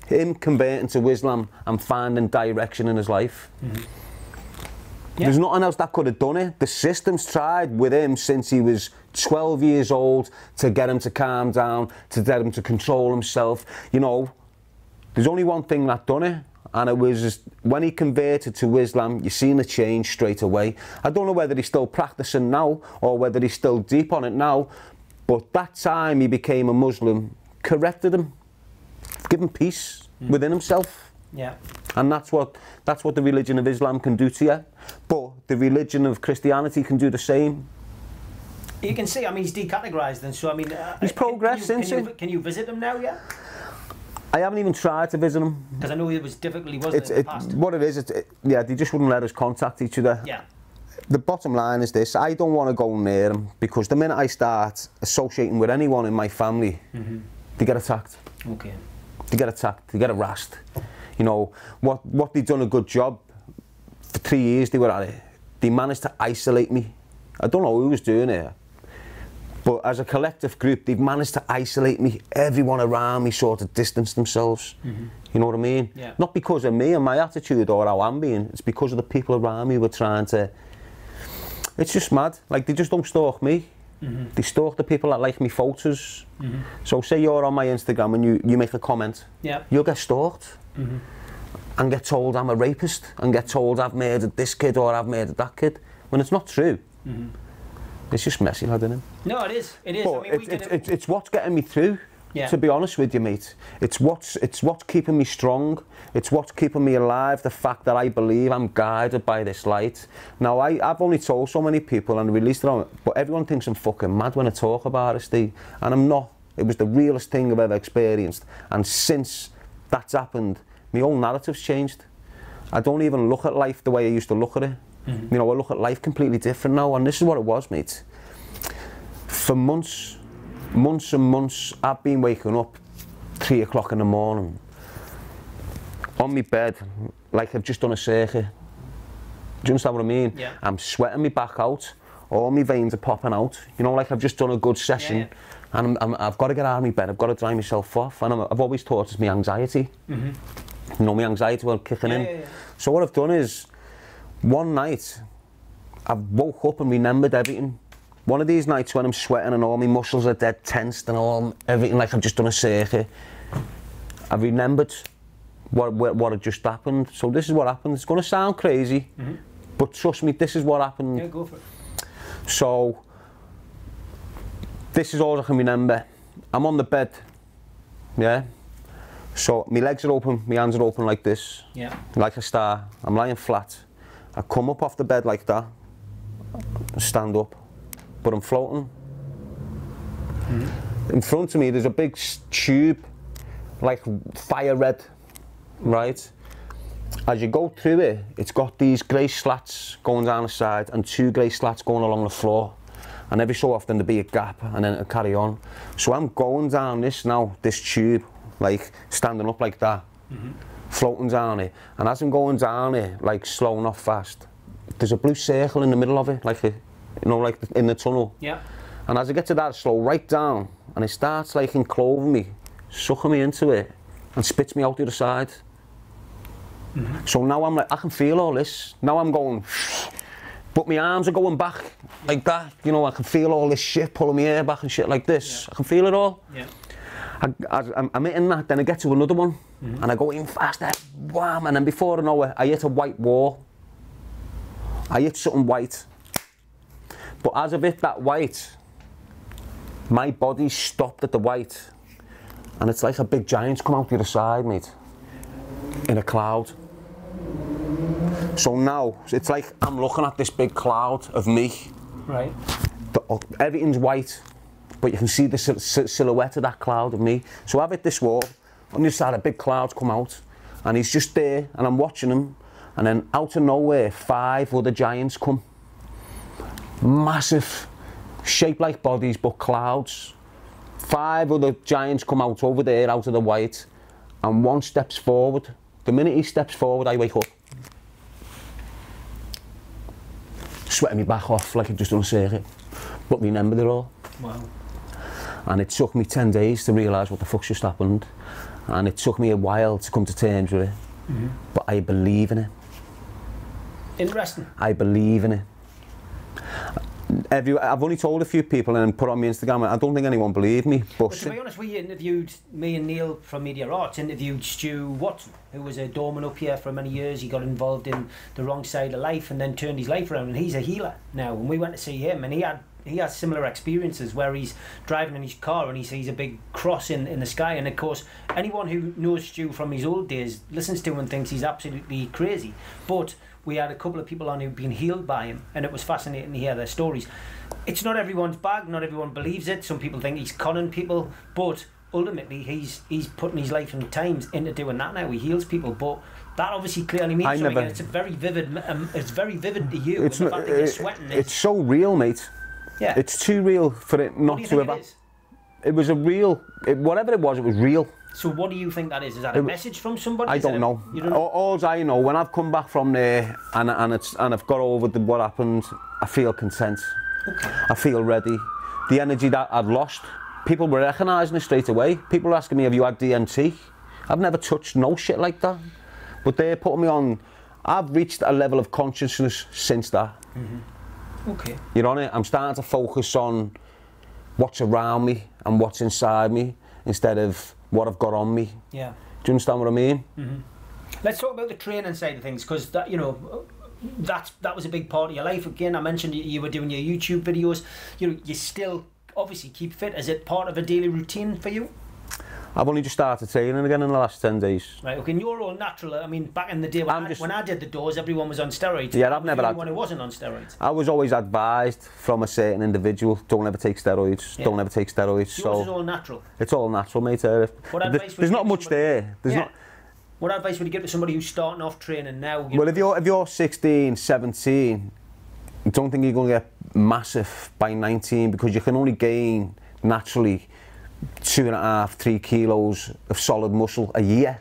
him converting to Islam and finding direction in his life. Yeah. There's nothing else that could have done it. The system's tried with him since he was 12 years old to get him to calm down, to get him to control himself. You know, there's only one thing that done it, and it was just when he converted to Islam, you seen the change straight away. I don't know whether he's still practicing now or whether he's still deep on it now, but that time he became a Muslim corrected him, give him peace within himself. Yeah. And that's what the religion of Islam can do to you. But the religion of Christianity can do the same. You can see, I mean, he's decategorised, and so I mean, he's progressed, can you visit him now? Yeah. I haven't even tried to visit him. Because I know it was difficult, wasn't it, in the past? What it is, yeah, they just wouldn't let us contact each other. Yeah. The bottom line is this: I don't want to go near him, because the minute I start associating with anyone in my family, they get attacked. Okay. They get attacked. They get harassed. You know what they've done a good job. For 3 years they were at it. They managed to isolate me. I don't know who was doing it, but as a collective group, they've managed to isolate me. Everyone around me sort of distanced themselves. You know what I mean? Yeah. Not because of me and my attitude or how I'm being. It's because of the people around me who were trying to. It's just mad. Like, they just don't stalk me. They stalk the people that like me photos. So say you're on my Instagram and you make a comment. Yeah. You'll get stalked. And get told I'm a rapist, and get told I've murdered this kid or I've murdered that kid, when it's not true. It's just messy, lad, isn't it? No, it is. It is. But I mean, it's what's getting me through. Yeah. To be honest with you, mate, it's what's keeping me strong. It's what's keeping me alive. The fact that I believe I'm guided by this light. Now, I've only told so many people and released it on, but everyone thinks I'm fucking mad when I talk about it, Steve, and I'm not. It was the realest thing I've ever experienced, and since that's happened, my whole narrative's changed. I don't even look at life the way I used to look at it. You know, I look at life completely different now, and this is what it was, mate. For months and months, I've been waking up 3 o'clock in the morning, on my bed, like I've just done a circuit. Do you understand what I mean? Yeah. I'm sweating me back out, all my veins are popping out, you know, like I've just done a good session. Yeah. And I've got to get out of my bed, I've got to dry myself off, and I've always thought it's my anxiety. You know, my anxiety will kicking in. Yeah. So what I've done is, one night, I woke up and remembered everything. One of these nights when I'm sweating and all my muscles are dead tensed and everything like I've just done a circuit, I've remembered what had just happened. So this is what happened. It's going to sound crazy, but trust me, this is what happened. Yeah, go for it. So, this is all I can remember. I'm on the bed, yeah? So, my legs are open, my hands are open like this, like a star. I'm lying flat. I come up off the bed like that, stand up, but I'm floating. In front of me, there's a big tube, like fire red, right? As you go through it, it's got these grey slats going down the side and 2 grey slats going along the floor. And every so often there'll be a gap and then it'll carry on. So I'm going down this now, this tube, like standing up like that, floating down it. And as I'm going down it, like slow, not fast, there's a blue circle in the middle of it, like you know, like in the tunnel. Yeah. And as I get to that, slow right down, and it starts like enclosing me, sucking me into it, and spits me out the other side. So now I'm like, I can feel all this. Now I'm going, but my arms are going back like that. You know, I can feel all this shit pulling my hair back and shit like this. I can feel it all. Yeah. I'm hitting that, then I get to another one, and I go in faster, wham, and then before I know it, I hit a white wall. I hit something white. But as I've hit that white, my body stopped at the white, and it's like a big giant's come out the other side, mate, in a cloud. So now, it's like I'm looking at this big cloud of me. Right. Everything's white, but you can see the silhouette of that cloud of me. So I've hit this wall, on the other side a big cloud's come out, and he's just there, and I'm watching him, and then out of nowhere, 5 other giants come. Massive, shaped like bodies, but clouds. 5 other giants come out over there, out of the white, and one steps forward. The minute he steps forward, I wake up. Sweating me back off like I've just done a circuit, but remembered it all. Wow. And it took me 10 days to realise what the fuck's just happened, and it took me a while to come to terms with it, but I believe in it. Interesting. I believe in it. I've only told a few people and put on my Instagram, I don't think anyone believed me. But to be honest, me and Neil from Media Arts interviewed Stu Watson, who was a doorman up here for many years. He got involved in the wrong side of life and then turned his life around, and he's a healer now. And we went to see him, and he has similar experiences where he's driving in his car and he sees a big cross in the sky. And of course, anyone who knows Stu from his old days listens to him and thinks he's absolutely crazy. But we had a couple of people on who've been healed by him, and it was fascinating to hear their stories. It's not everyone's bag, not everyone believes it. Some people think he's conning people, but ultimately he's putting his life and times into doing that now. He heals people, but that obviously clearly means something, and it's a very vivid. It's very vivid to you. It's the fact that you're sweating. It's so real, mate. Yeah. It's too real for it not to have. It was a real. Whatever it was real. So what do you think that is? Is that a message from somebody? I don't know. You don't know? All I know, when I've come back from there and I've got over what happened, I feel content. Okay. I feel ready. The energy that I'd lost, people were recognising it straight away. People were asking me, have you had DMT? I've never touched no shit like that. But they're putting me on. I've reached a level of consciousness since that. Okay. You know what I mean? I'm starting to focus on what's around me and what's inside me instead of what I've got on me. Yeah. Do you understand what I mean? Let's talk about the training side of things, because that, you know, that was a big part of your life. Again, I mentioned you were doing your YouTube videos. You still obviously keep fit. Is it part of a daily routine for you? I've only just started training again in the last 10 days. Right, okay, and you're all natural. I mean, back in the day when I did the doors, everyone was on steroids. Yeah, I've never had anyone who wasn't on steroids. I was always advised from a certain individual, don't ever take steroids, don't ever take steroids. Yours is all natural. It's all natural, mate. There's not much there. What advice would you give to somebody who's starting off training now? Well, if you're 16, 17, I don't think you're going to get massive by 19, because you can only gain naturally 2.5, 3 kilos of solid muscle a year.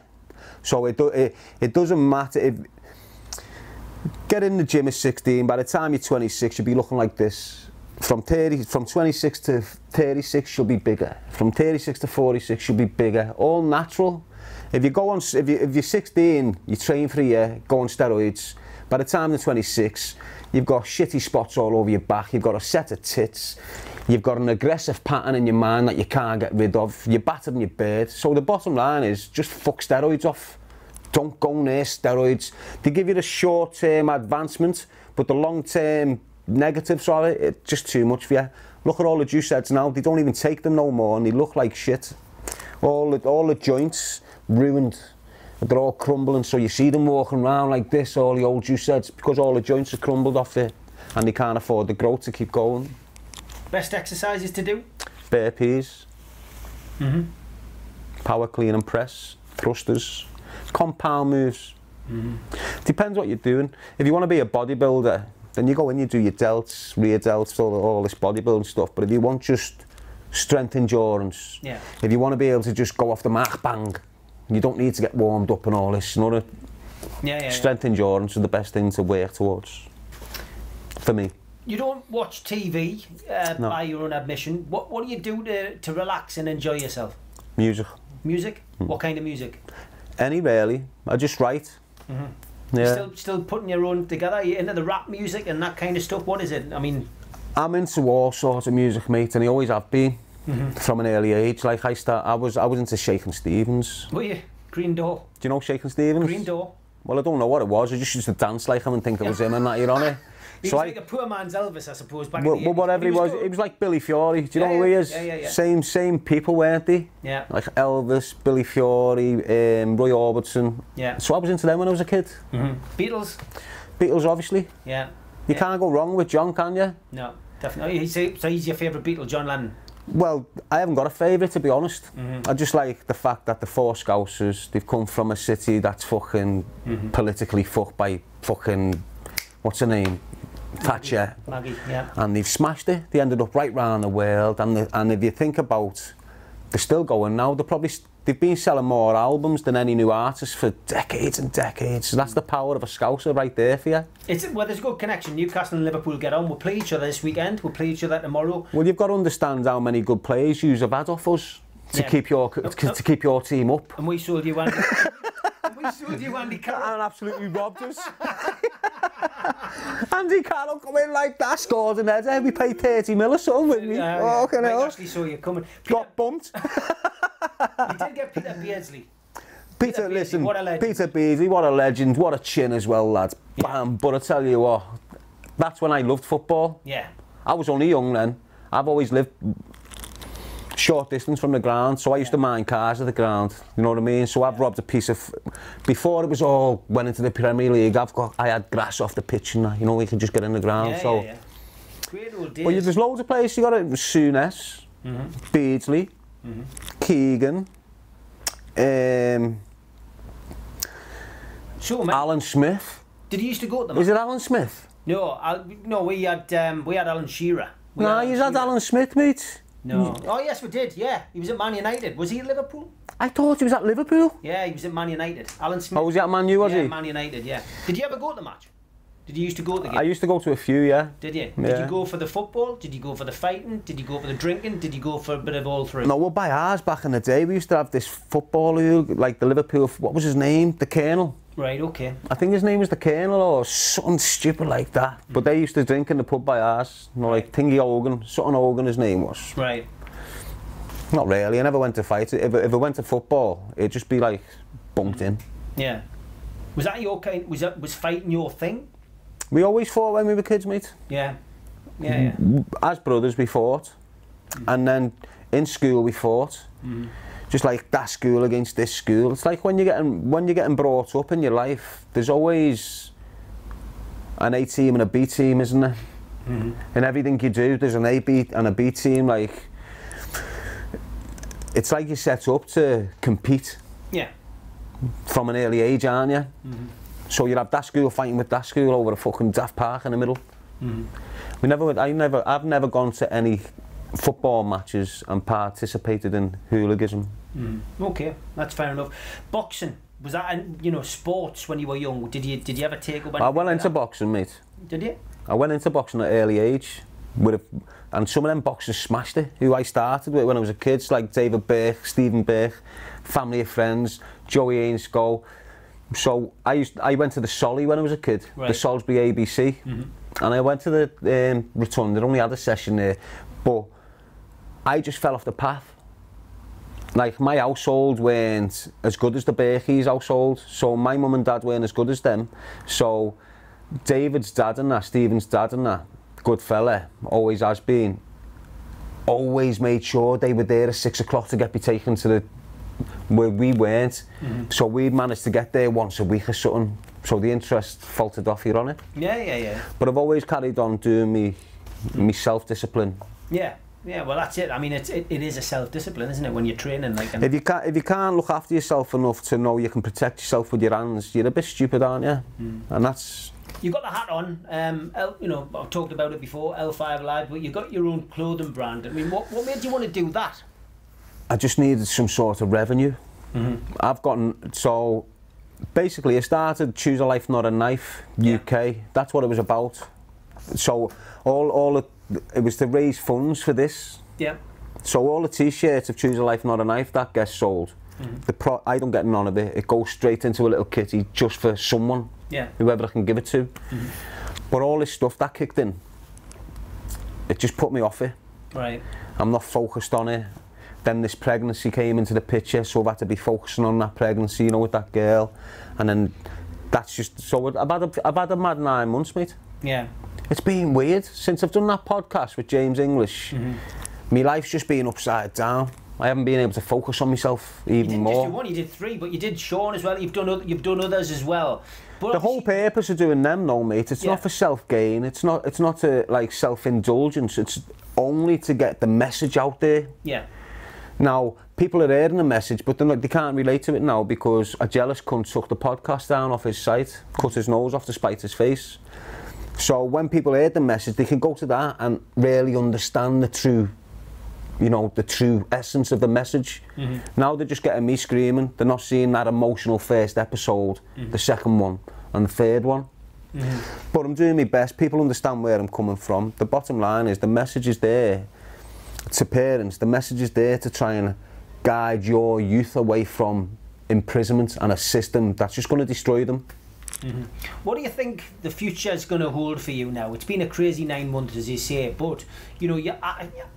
So it doesn't matter. Get in the gym at 16, by the time you're 26, you'll be looking like this. From 26 to 36, you'll be bigger. From 36 to 46, you'll be bigger. All natural. If you're 16, you train for a year, go on steroids. By the time you're 26, you've got shitty spots all over your back, you've got a set of tits, you've got an aggressive pattern in your mind that you can't get rid of, you're battered in your bed. So the bottom line is, just fuck steroids off. Don't go near steroids. They give you the short-term advancement, but the long-term negatives of it, it's just too much for you. Look at all the juice heads now, they don't even take them no more, and they look like shit. All the joints ruined. They're all crumbling, so you see them walking around like this, all the old juice heads, because all the joints are crumbled off it, and they can't afford the growth to keep going. Best exercises to do? Burpees, power clean and press, thrusters, compound moves. Depends what you're doing. If you want to be a bodybuilder, then you go in, you do your delts, rear delts, all this bodybuilding stuff. But if you want just strength endurance. Yeah. If you want to be able to just go off the mark, bang, you don't need to get warmed up and all this. You know, strength endurance is the best thing to work towards, for me. You don't watch TV No. by your own admission. What do you do to relax and enjoy yourself? Music. Music? What kind of music? Any really. I just write. Yeah. You're still putting your own together? Are you into the rap music and that kind of stuff? What is it? I mean, I'm into all sorts of music, mate, and I always have been from an early age. Like I was into Shakin' Stevens. were you? Green Door? Do you know Shakin' Stevens? Green Door? Well, I don't know what it was. I just used to dance like him and think it was him and that, you know. He was like a poor man's Elvis, I suppose, back in the 80s. Well, whatever he was, it was like Billy Fiore. Do you know who he is? Yeah. Same people, weren't they? Yeah. Like Elvis, Billy Fiore, Roy Orbison. Yeah. So I was into them when I was a kid. Beatles? Beatles, obviously. Yeah. You can't go wrong with John, can you? No, definitely. So he's your favourite Beatle, John Lennon? Well, I haven't got a favourite, to be honest. I just like the fact that the four Scousers, they've come from a city that's fucking politically fucked by fucking, what's her name? Thatcher. Maggie, yeah. And they've smashed it. They ended up right round the world. And if you think about, they're still going now. They've been selling more albums than any new artist for decades and decades. So that's the power of a Scouser right there for you. Well, there's a good connection. Newcastle and Liverpool get on. We'll play each other this weekend. We'll play each other tomorrow. Well, you've got to understand how many good players you have had off us to keep your team up. And we sold you Andy. We sold you Andy Carroll. And absolutely robbed us. Andy Carroll come in like that, scored an header. We paid 30 mil or something with me. I actually saw you coming. Got bumped. You did get Peter Beardsley. Peter, listen, what a legend. Peter Beardsley, what a legend, what a chin as well, lads. Yeah. Bam, but I tell you what, that's when I loved football. Yeah. I was only young then. I've always lived short distance from the ground, so I used to mind cars at the ground, you know what I mean? So I've robbed a piece of, before it was all went into the Premier League, I had grass off the pitch and that, you know, we could just get in the ground. Yeah. Great old days. But there's loads of players. You got it, Souness, Beardsley, Keegan, Alan Smith. Did he used to go to them? Is it Alan Smith? No, we had Alan Shearer. No, you had Alan Smith, mate. No. Oh yes, we did. Yeah, he was at Man United. Was he at Liverpool? I thought he was at Liverpool. Yeah, he was at Man United. Alan Smith. Oh, was he at Man U? Was he? Man United. Yeah. Did you ever go to the match? Did you used to go to the game? I used to go to a few, yeah. Did you? Yeah. Did you go for the football? Did you go for the fighting? Did you go for the drinking? Did you go for a bit of all three? No, well, by ours back in the day, we used to have this footballer, like the Liverpool. What was his name? The Colonel. Right. Okay. I think his name was the Colonel or something stupid like that. But they used to drink in the pub by ours. You know, like Thingy Hogan, something Hogan. His name was. Right. Not really. I never went to fight. If I went to football, it'd just be like bumped in. Yeah. Was that your kind? Was fighting your thing? We always fought when we were kids, mate. Yeah. As brothers, we fought, and then in school we fought. Just like that school against this school. It's like when you're getting brought up in your life. There's always an A team and a B team, isn't there? In everything you do, there's an A, B, and a B team. Like it's like you're set up to compete. Yeah. From an early age, aren't you? So you'd have that school fighting with that school over a fucking daft park in the middle. I've never gone to any football matches and participated in hooliganism. Okay, that's fair enough. Boxing, was that sports when you were young? Did you ever take up? I went into boxing, mate. Did you? I went into boxing at an early age, and some of them boxers smashed it. Who I started with when I was a kid, like David Burke, Stephen Burke, family of friends, Joey Ainscough. So I went to the Solly when I was a kid, the Salisbury ABC, and I went to the Rotunda. Only had a session there, but I just fell off the path. Like my household weren't as good as the Burke's household, so my mum and dad weren't as good as them. So David's dad and that, Stephen's dad and that, good fella, always has been, always made sure they were there at 6 o'clock to get me taken to the where we weren't. So we'd managed to get there once a week or something, so the interest faltered off here on it. Yeah. But I've always carried on doing me self-discipline. Yeah, well that's it. I mean, it is a self-discipline, isn't it, when you're training? Like, if you can't look after yourself enough to know you can protect yourself with your hands, you're a bit stupid, aren't you? And that's You've got the hat on, you know, I've talked about it before, L5 Live, but you've got your own clothing brand. I mean, what made you want to do that? I just needed some sort of revenue. I've gotten, so basically I started Choose a Life Not a Knife UK. That's what it was about. So it was to raise funds for this. Yeah. So all the t-shirts of Choose a Life Not a Knife, that gets sold. I don't get none of it. It goes straight into a little kitty just for someone, whoever I can give it to. But all this stuff that kicked in, it just put me off it. Right. I'm not focused on it. Then this pregnancy came into the picture, so I've had to be focusing on that pregnancy, you know, with that girl. And then that's just, so I've had a mad 9 months, mate. Yeah. It's been weird. Since I've done that podcast with James English, my life's just been upside down. I haven't been able to focus on myself even more. You didn't just do one, you did 3, but you did Sean as well. You've done others as well. But the whole purpose of doing them, though, mate, it's not for self-gain. It's not to, like, self-indulgence. It's only to get the message out there. Yeah. Now, people are hearing the message, but they can't relate to it now because a jealous cunt took the podcast down off his site, cut his nose off to spite his face. So when people heard the message, they can go to that and really understand the true, you know, the true essence of the message. Now they're just getting me screaming. They're not seeing that emotional first episode, the second one, and the third one. But I'm doing my best. People understand where I'm coming from. The bottom line is the message is there to parents. The message is there to try and guide your youth away from imprisonment and a system that's just going to destroy them. What do you think the future is going to hold for you now? It's been a crazy 9 months, as you say, but you know,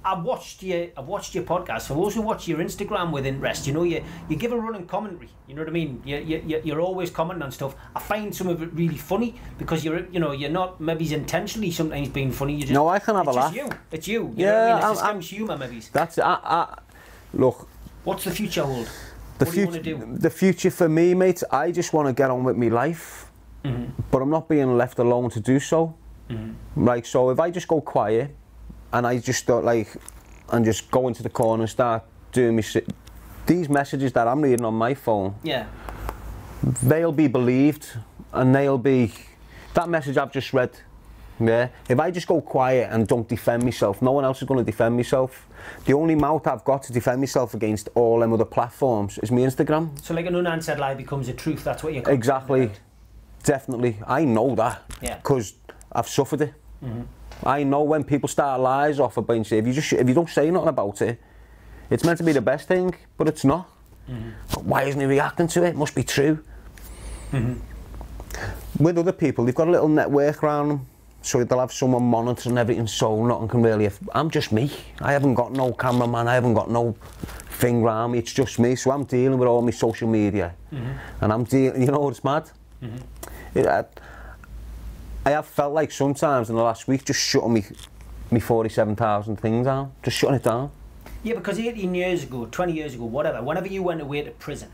I've watched your podcast. I've also watched your Instagram with interest. You know, you give a running commentary. You know what I mean? You're always commenting on stuff. I find some of it really funny because you're not maybe intentionally sometimes being funny. You just, no, I can have a laugh. It's you. You know what I mean? It's Scouse humour, maybe. That's look. What's the future hold? What do you want to do? The future for me, mate. I just want to get on with my life. But I'm not being left alone to do so. Like, so if I just go quiet and I just start and just go into the corner and start doing these messages that I'm reading on my phone, they'll be believed, and that message I've just read. If I just go quiet and don't defend myself, no one else is going to defend myself. The only mouth I've got to defend myself against all them other platforms is my Instagram. So like an unanswered lie becomes a truth. That's what you're exactly about. Definitely, I know that because I've suffered it. I know when people start lies off about say if you don't say nothing about it, it's meant to be the best thing, but it's not. But why isn't he reacting to it? It must be true. With other people, they've got a little network around them, so they'll have someone monitoring everything, so nothing can really. I'm just me. I haven't got no cameraman. I haven't got no thing around me. It's just me. So I'm dealing with all my social media, and I'm dealing. You know, it's mad. I have felt like sometimes in the last week just shutting me 47,000 things down, just shutting it down. Yeah, because 18 years ago, 20 years ago, whatever, whenever you went away to prison,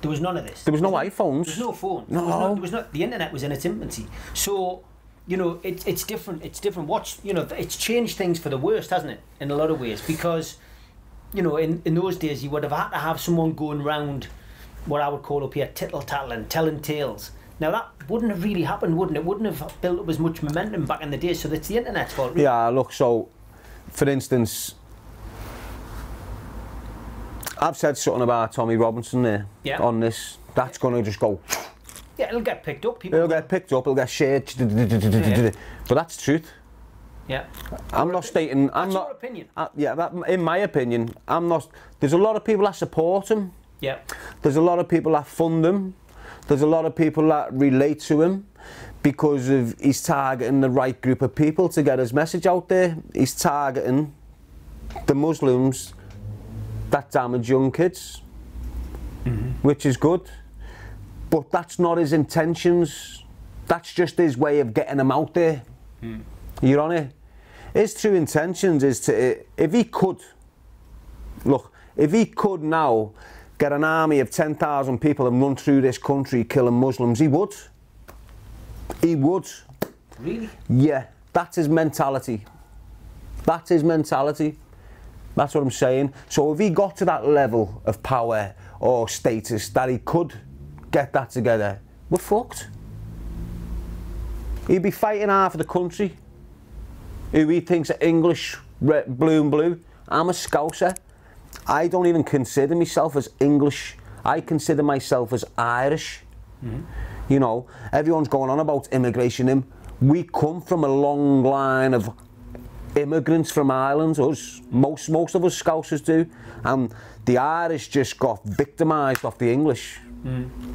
there was none of this. There was no iPhones. There was no phones. No. There was not. The internet was in its infancy. So, you know, it's different. It's different. It's changed things for the worst, hasn't it? In a lot of ways, because, you know, in those days you would have had to have someone going round what I would call up here tittle-tattling, telling tales. Now that wouldn't have really happened, wouldn't it? Wouldn't have built up as much momentum back in the day, so that's the internet's fault, really. Yeah, look, so, for instance, I've said something about Tommy Robinson there on this. That's going to just go... Yeah, it'll get picked up. It'll get picked up, it'll get shared, but that's the truth. Yeah. I'm not stating... That's your opinion. In my opinion, I'm not... There's a lot of people that support him. Yeah. There's a lot of people that fund him. There's a lot of people that relate to him because of he's targeting the right group of people to get his message out there. He's targeting the Muslims that damage young kids, which is good. But that's not his intentions. That's just his way of getting them out there. You're on it? His true intentions is to, if he could now get an army of 10,000 people and run through this country killing Muslims, he would. He would. Really? Yeah, that's his mentality. That's his mentality. That's what I'm saying. So if he got to that level of power or status that he could get that together, we're fucked. He'd be fighting half of the country who he thinks are English, blue and blue. I'm a Scouser. I don't even consider myself as English. I consider myself as Irish. You know, everyone's going on about immigration. We come from a long line of immigrants from Ireland, us. Most of us Scousers do. And the Irish just got victimised off the English.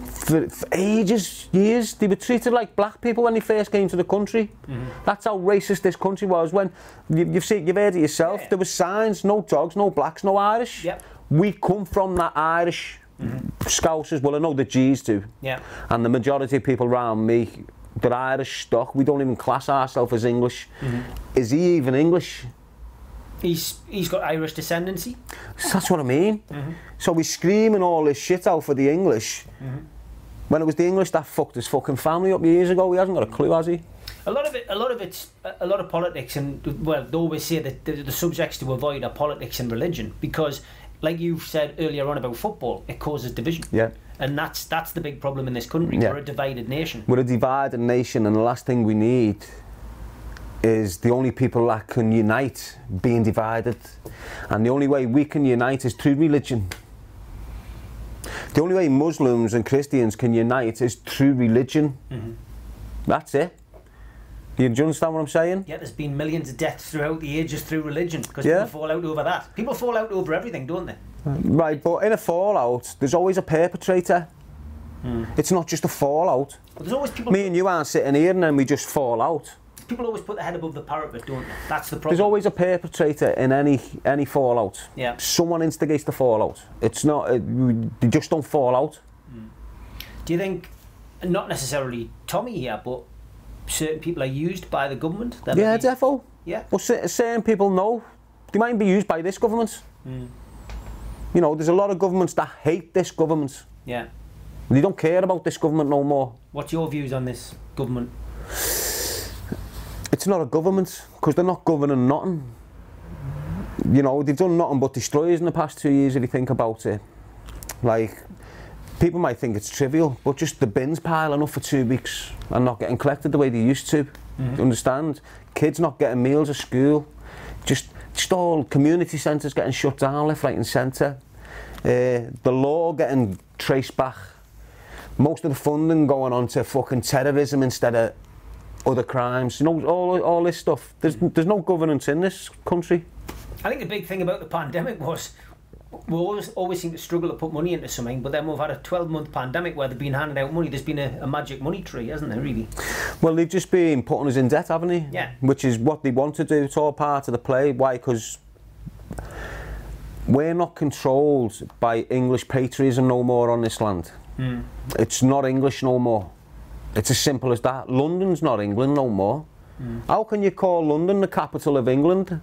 For ages, years, they were treated like black people when they first came to the country. That's how racist this country was. When you've heard it yourself, there were signs: no dogs, no blacks, no Irish. We come from that Irish. Scousers, well, I know the Gees do. And the majority of people around me, they're Irish stock. We don't even class ourselves as English. Is he even English? He's got Irish descendancy. That's what I mean. So we're screaming all this shit out for the English. When it was the English that fucked his fucking family up years ago, he hasn't got a clue, has he? A lot of politics, and well, they always say that the subjects to avoid are politics and religion, because, like you said earlier on about football, it causes division. And that's the big problem in this country. We're a divided nation. We're a divided nation, and the last thing we need is the only people that can unite being divided. And the only way we can unite is through religion. The only way Muslims and Christians can unite is through religion. That's it. Do you understand what I'm saying? Yeah, there's been millions of deaths throughout the ages through religion, because people fall out over that. People fall out over everything, don't they? Right, but in a fallout, there's always a perpetrator. It's not just a fallout. But there's always people. Me and you aren't sitting here and then we just fall out. People always put their head above the parapet, don't they? That's the problem. There's always a perpetrator in any fallout. Someone instigates the fallout. It's not, they just don't fall out. Do you think, not necessarily Tommy here, but certain people are used by the government? Yeah, defo. Yeah. Well, certain people know. They might be used by this government. You know, there's a lot of governments that hate this government. Yeah. They don't care about this government no more. What's your views on this government? It's not a government, because they're not governing nothing. You know, they've done nothing but destroy us in the past 2 years if you think about it. Like, people might think it's trivial, but just the bins piling up for 2 weeks and not getting collected the way they used to. You understand? Kids not getting meals at school. Just all community centres getting shut down left, right and centre. The law getting traced back. Most of the funding going on to fucking terrorism instead of other crimes. You know, all this stuff. There's no governance in this country. I think the big thing about the pandemic was we always seem to struggle to put money into something, but then we've had a 12-month pandemic where they've been handing out money. There's been a magic money tree, hasn't there, really? Well, they've just been putting us in debt, haven't they? Yeah. Which is what they want to do. It's all part of the play. Why? Because we're not controlled by English patriotism no more on this land. It's not English no more. It's as simple as that. London's not England no more. How can you call London the capital of England?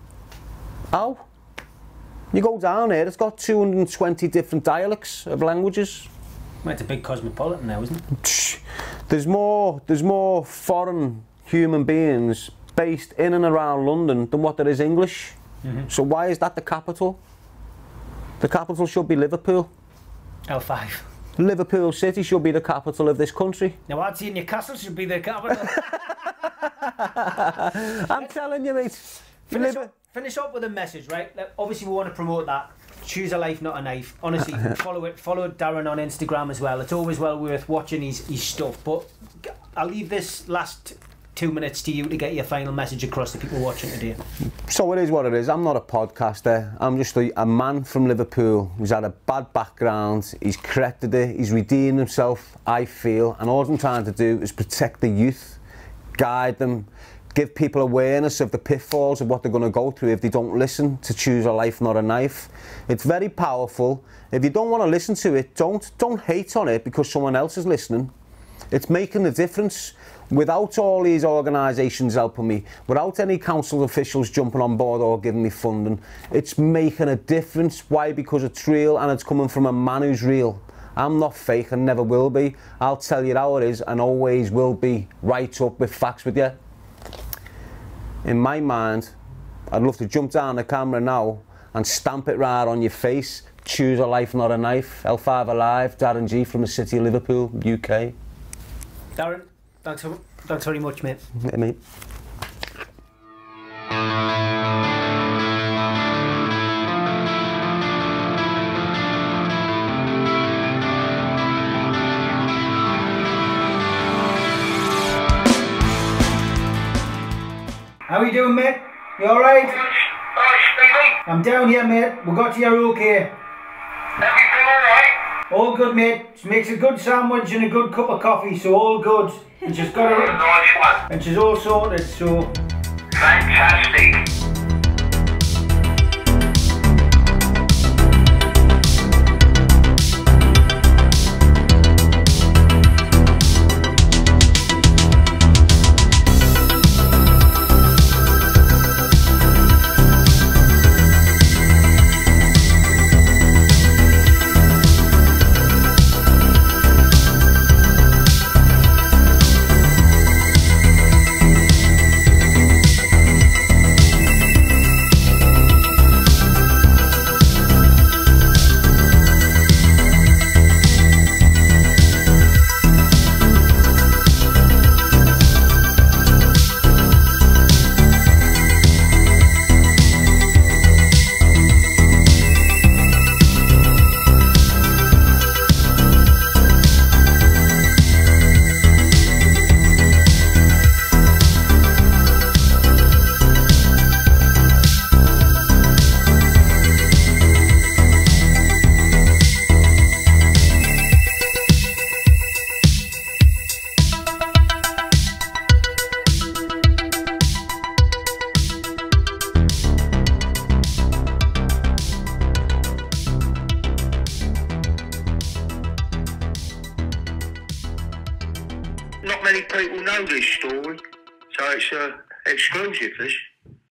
How? You go down here, it's got 220 different dialects of languages. Well, it's a big cosmopolitan now, isn't it? There's more foreign human beings based in and around London than what there is English. So why is that the capital? The capital should be Liverpool. L5. Liverpool City should be the capital of this country. Now I'd say Newcastle should be the capital. I'm telling you, mate. Finish up with a message, right? Obviously we want to promote that. Choose a life, not a knife. Honestly, follow Darren on Instagram as well. It's always well worth watching his stuff. But I'll leave this last 2 minutes to you to get your final message across to people watching today. So it is what it is. I'm not a podcaster. I'm just a man from Liverpool who's had a bad background. He's corrected it. He's redeemed himself, I feel. And all I'm trying to do is protect the youth, guide them, give people awareness of the pitfalls of what they're going to go through if they don't listen to Choose a Life, Not a Knife. It's very powerful. If you don't want to listen to it, don't hate on it because someone else is listening. It's making a difference. Without all these organisations helping me, without any council officials jumping on board or giving me funding, it's making a difference. Why? Because it's real and it's coming from a man who's real. I'm not fake and never will be. I'll tell you how it is and always will be, right up with facts with you. In my mind, I'd love to jump down the camera now and stamp it right on your face. Choose a life, not a knife. L5 Alive, Darren Gee from the city of Liverpool, UK. Darren, Thanks very much, mate. Yeah, mate. How you doing, mate? You alright? Alright, Stevie. I'm down here, mate. We got you okay. Everything alright? All good, mate. She makes a good sandwich and a good cup of coffee, so all good. And she's got A nice one. and she's all sorted, so Fantastic. Not many people know this story, so it's exclusive, this.